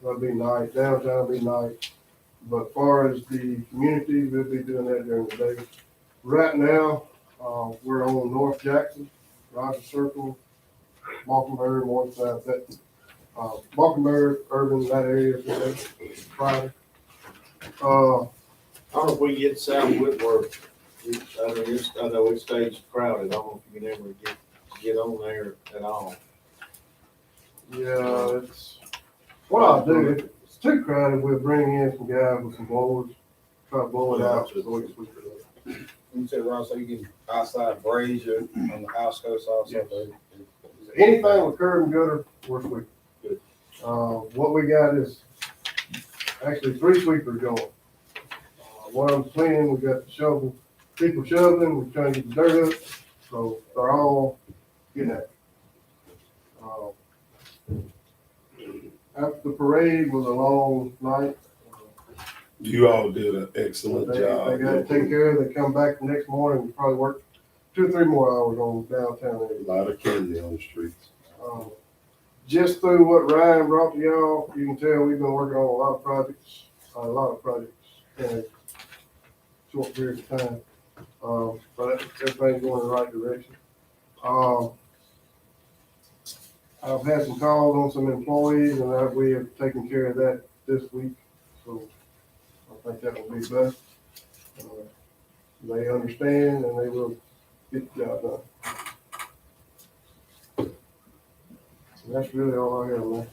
that'll be night, downtown will be night. But as far as the community, we'll be doing that during the day. Right now, we're on North Jackson, Roger Circle, Mockingbird, Morningside, that, Mockingbird, Urban, that area, Friday. I don't know if we get South Whitworth. I know it stays crowded. I don't know if you can ever get on there at all. Yeah, it's, what I'll do, if it's too crowded, we'll bring in some guys with some blowers, try to blow it out so we can sweep it up. You said, Ron, so you can outside brazier on the outskirts also? Yes. Anything with curb and gutter, we're sweeping. Good. What we got is actually 3 sweepers going. One of them's cleaning, we got the shovel, people shoveling, we're trying to get the dirt up, so they're all getting at it. After the parade was a long night. You all did an excellent job. They got to take care of it. They come back the next morning and probably work 2 or 3 more hours on downtown area. A lot of candy on the streets. Just through what Ryan brought to y'all, you can tell we've been working on a lot of projects in a short period of time. But everything's going in the right direction. I've had some calls on some employees and we have taken care of that this week. So I think that will be best. They understand and they will get the job done. So that's really all I have, man.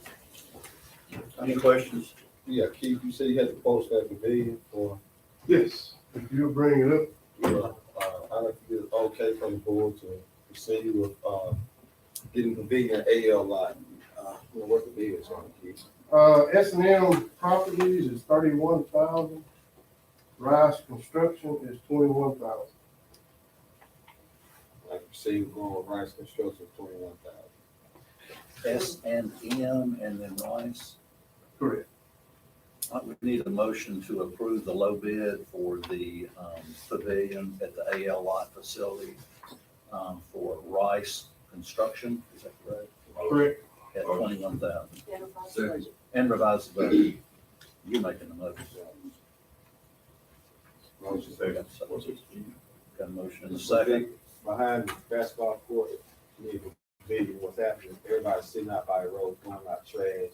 Any questions? Yeah, Keith, you said you had to post that pavilion for, Yes, if you'll bring it up. I'd like to get okay from the board to proceed with, getting pavilion AL lot. What the bid is on, Keith? S&M Properties is 31,000. Rice Construction is 21,000. Like proceed with going with Rice Construction, 21,000. S&M and then Rice. Correct. We need a motion to approve the low bid for the pavilion at the AL lot facility for Rice Construction, is that correct? Correct. At 21,000. Second. And revise the vote. You're making the motion. Motion Got a motion in a second. Behind the basketball court, you need a pavilion, what's happening, everybody's sitting out by the road, throwing out trash,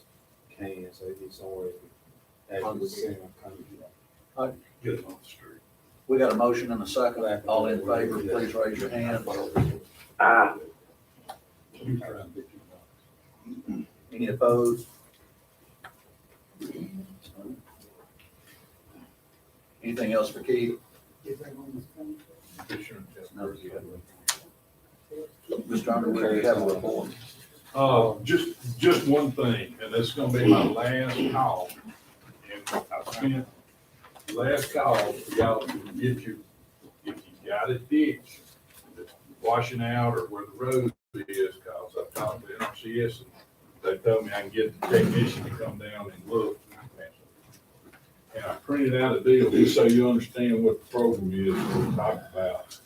cans, so they need somewhere to actually send them, come, Get it off the street. We got a motion and a second. All in favor, please raise your hand. Any opposed? Anything else for Keith? No, you haven't. Mr. Underwood, you have a report. Just one thing, and this is gonna be my last call. And I spent last call for y'all to get you, if you got a ditch that's washing out or where the road is, cause I've talked to NRCS and they told me I can get the technician to come down and look. And I printed out a deal, just so you understand what the program is we're talking about.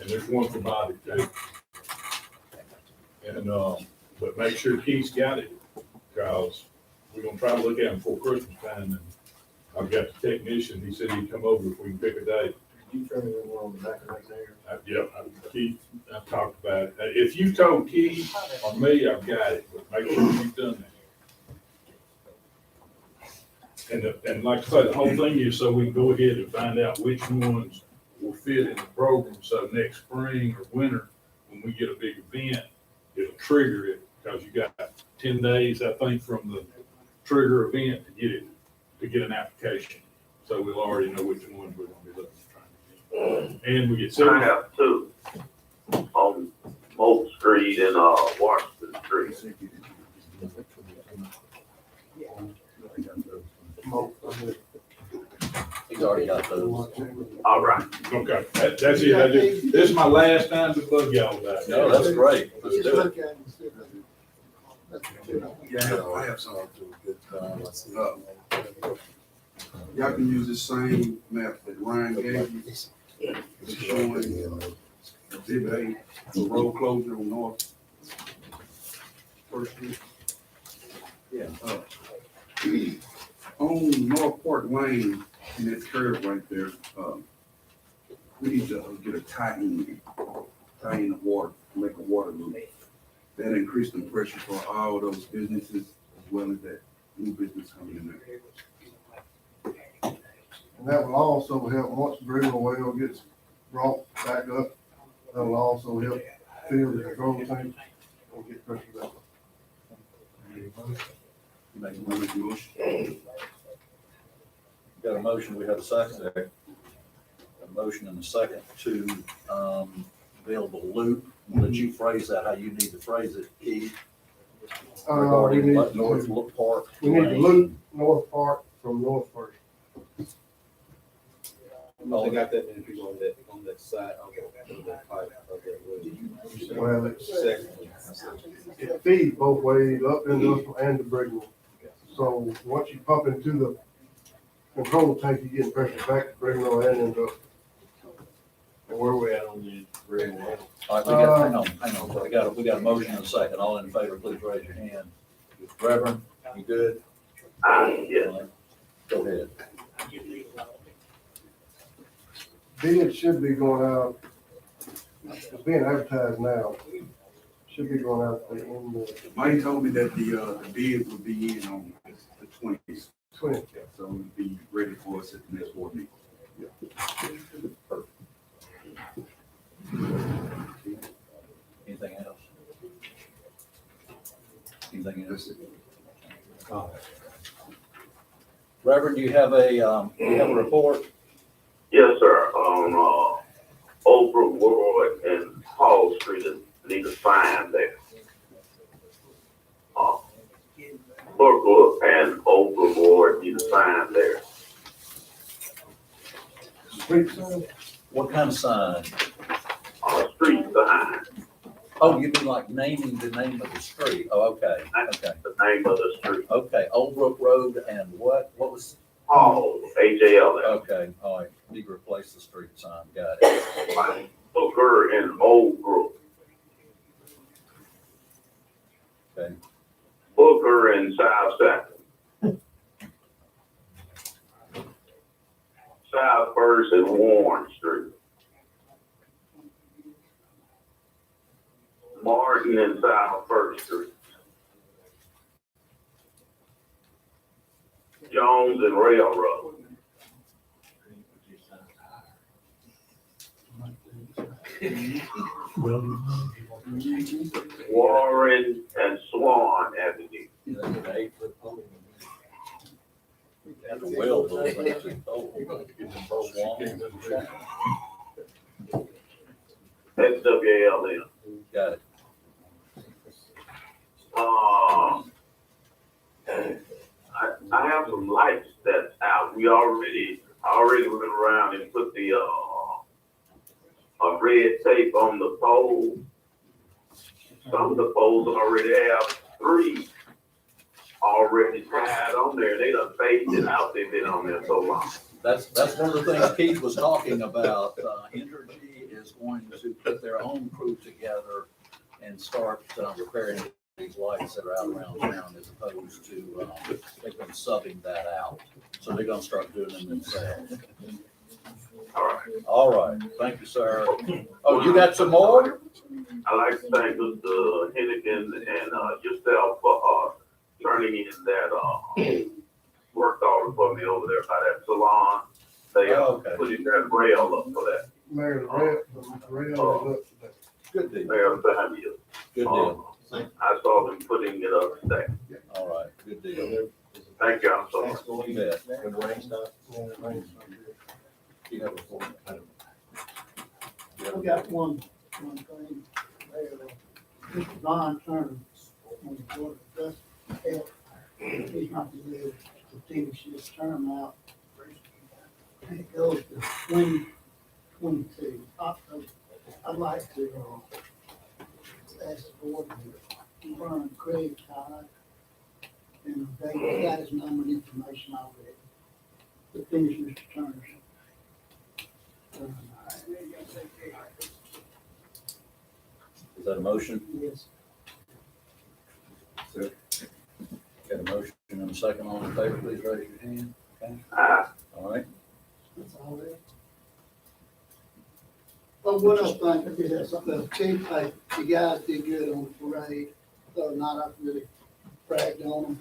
And there's one for body too. And, but make sure Keith's got it, cause we're gonna try to look at him before Christmas time, and I've got the technician, he said he'd come over if we can pick a date. You turn it on the back of that there. Keith, I've talked about it. If you told Keith or me, I've got it, but make sure you've done that. And like I said, the whole thing is so we can go ahead and find out which ones will fit in the program, so next spring or winter, when we get a big event, it'll trigger it, because you got 10 days, I think, from the trigger event to get an application. So we'll already know which ones we're gonna be looking at trying to get. And we get I have two on Oak Street and Washington Street. He's already got those. All right. Okay, that's it. This is my last time to bug y'all about it. No, that's great. Let's do it. Yeah, I have some y'all can use the same map that Ryan gave you. It's showing exhibit A, the road closure on North First Street. Yeah. On North Park Lane, in that curve right there, we need to get a tie in the water, make a water loop. That increase the pressure for all those businesses as well as that new business coming in there. And that will also help, once the Gringo well gets brought back up, that will also help fill the control tank and get pressure back up. You make a motion. Got a motion, we have a second. A motion and a second to build a loop. I'll let you phrase that how you need to phrase it, Keith. Regarding North Park. We need to loop North Park from North First. They got that many people on that side, on that pipe, Well, it feeds both ways, up Industrial and the Brigham. So once you pump into the control tank, you get pressure back to Gringo and into. And where we at on the red one? All right, we got, hang on, we got a motion and a second. All in favor, please raise your hand. Reverend, you good? Yes. Go ahead. Bid should be going out, it's being advertised now. Should be going out at the end of Mike told me that the bid would be in on the 20th, 20. so it'll be ready for us at the next board meeting. Anything else? Anything else? Reverend, do you have a report? Yes, sir. On Old Brook Road and Hall Street, need a sign there. Brook and Old Brook Road need a sign there. Street sign? What kind of sign? Street sign. Oh, you mean like naming the name of the street? Oh, okay, okay. The name of the street. Okay, Old Brook Road and what was? Hall, H-A-L. Okay, all right, need to replace the street sign, got it. Booker and Old Brook. Okay. Booker and South Second. South First and Warren Street. Martin and South First Street. Jones and Railroad. Warren and Swan Avenue. That's a well, those things are old. SWALN. Got it. I have some lights that's out. I already went around and put the, red tape on the pole. Some of the poles already have 3 already tied on there. They done faded out. They've been on there so long. That's one of the things Keith was talking about. Entergy is going to put their own crew together and start repairing these lights that are out around town as opposed to, they've been subbing that out. So they're gonna start doing them themselves. All right, thank you, sir. Oh, you got some more? I'd like to thank Mr. Hennigan and yourself for turning in that work order for me over there by that salon. They put in that rail up for that. Mayor, the rail is up today. Good deal. Mayor Samuel. Good deal. I saw them putting it up today. All right, good deal. Thank you, I'm sorry. You bet. When the rain stops. You have a report? I got one thing there. Mr. Don Turner on the board of health. He's not going to be able to finish his term out. And it goes to 2022. I'd like to ask the board to confirm Craig Todd. And they got his number and information already to finish Mr. Turner's. Is that a motion? Yes. Got a motion and a second. All in favor, please raise your hand. Okay. All right. That's all right. Oh, what else thing, I did have something else. Chief, hey, you guys did good on the parade. The other night I really bragged on them.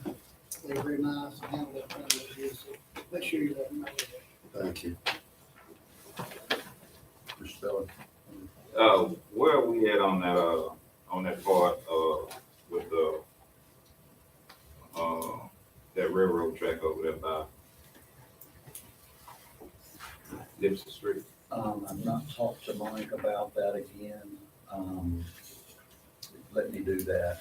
They were very nice and handled that thing like this. So make sure you let them know that. Thank you. Mr. Speller. Where are we at on that part, with the, that railroad track over there by Dempsey Street? I've not talked to Mike about that again. Let me do that.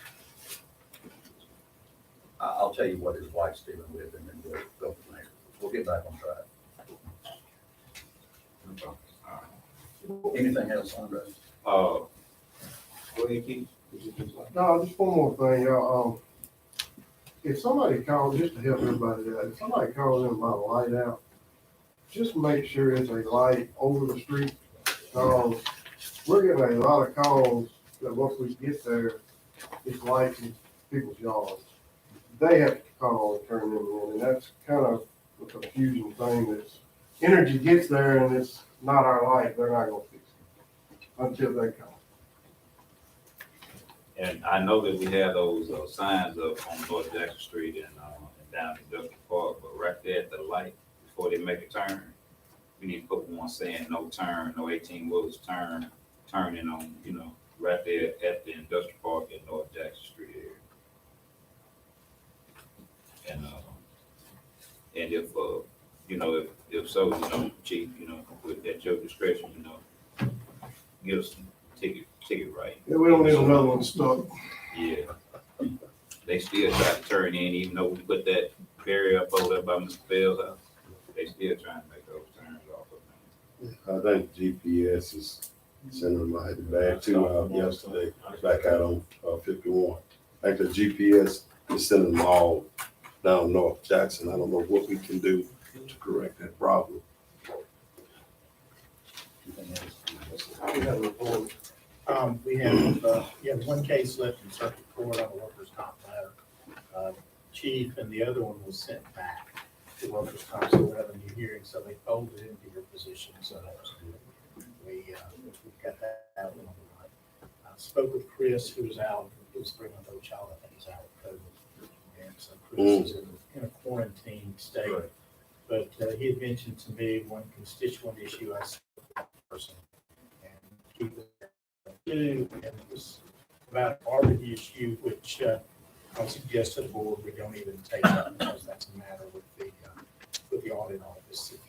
I'll tell you what his wife's dealing with and then we'll go from there. We'll get back on track. Anything else, Andre? Go ahead, Keith. No, just one more thing, y'all. if somebody calls, just to help everybody out, if somebody calls in about a light out, just make sure it's a light over the street. We're getting a lot of calls that once we get there, it's lights in people's yards. They have to call and turn them in, and that's kind of a confusing thing. That's energy gets there and it's not our light, they're not gonna fix it until they call. And I know that we have those signs up on North Jackson Street and down in Industrial Park, but right there at the light, before they make a turn, we need to put one saying no turn, no 18-wheelers turning on, right there at the Industrial Park in North Jackson Street area. And if so, chief, at your discretion, give us some ticket right. Yeah, we don't need another one stuck. Yeah. They still try to turn in, even though we put that barrier up over there by Mr. Bell's house. They still trying to make those turns off of them. I think GPS is sending them, I had the bag too out yesterday, back out on 51. I think the GPS is sending them all down North Jackson. I don't know what we can do to correct that problem. We have a report. We have one case left in circuit court on a workers' comp matter. Chief and the other one was sent back to workers' comp, so we're having a new hearing, so they folded into your position, so that was good. We got that out on the line. I spoke with Chris, who's out, who's a 3-month-old child, I think he's out with COVID. And so Chris is in a quarantine state. Right. But he had mentioned to me one constituent issue I spoke with that person. And he was and it was about an RV issue, which I suggest to the board we don't even take up because that's a matter with the audit office. If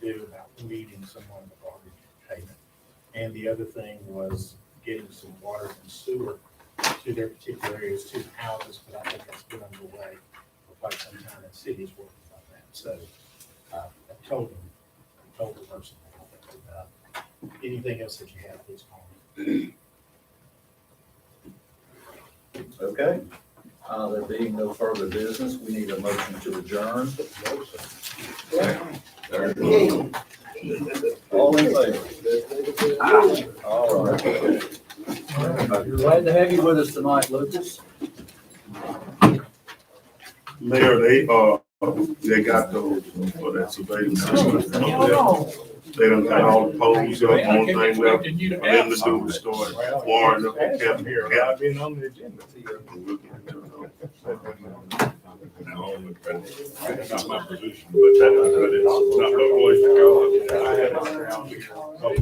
you do, about leaving someone with garbage payment. And the other thing was getting some water and sewer to their particular areas, to houses, but I think that's been underway for quite some time, and the city is working on that. So I told the person anything else that you have, please call me. Okay, there being no further business, we need a motion to adjourn. All in favor? All right. Glad to have you with us tonight, Lucas. Mayor, they got those for that surveillance system. They done got all the poles up, one thing left, for them to do is start wiring up the camp here. I've been on the agenda. That's not my position, but that's not my voice to go. I have it around here.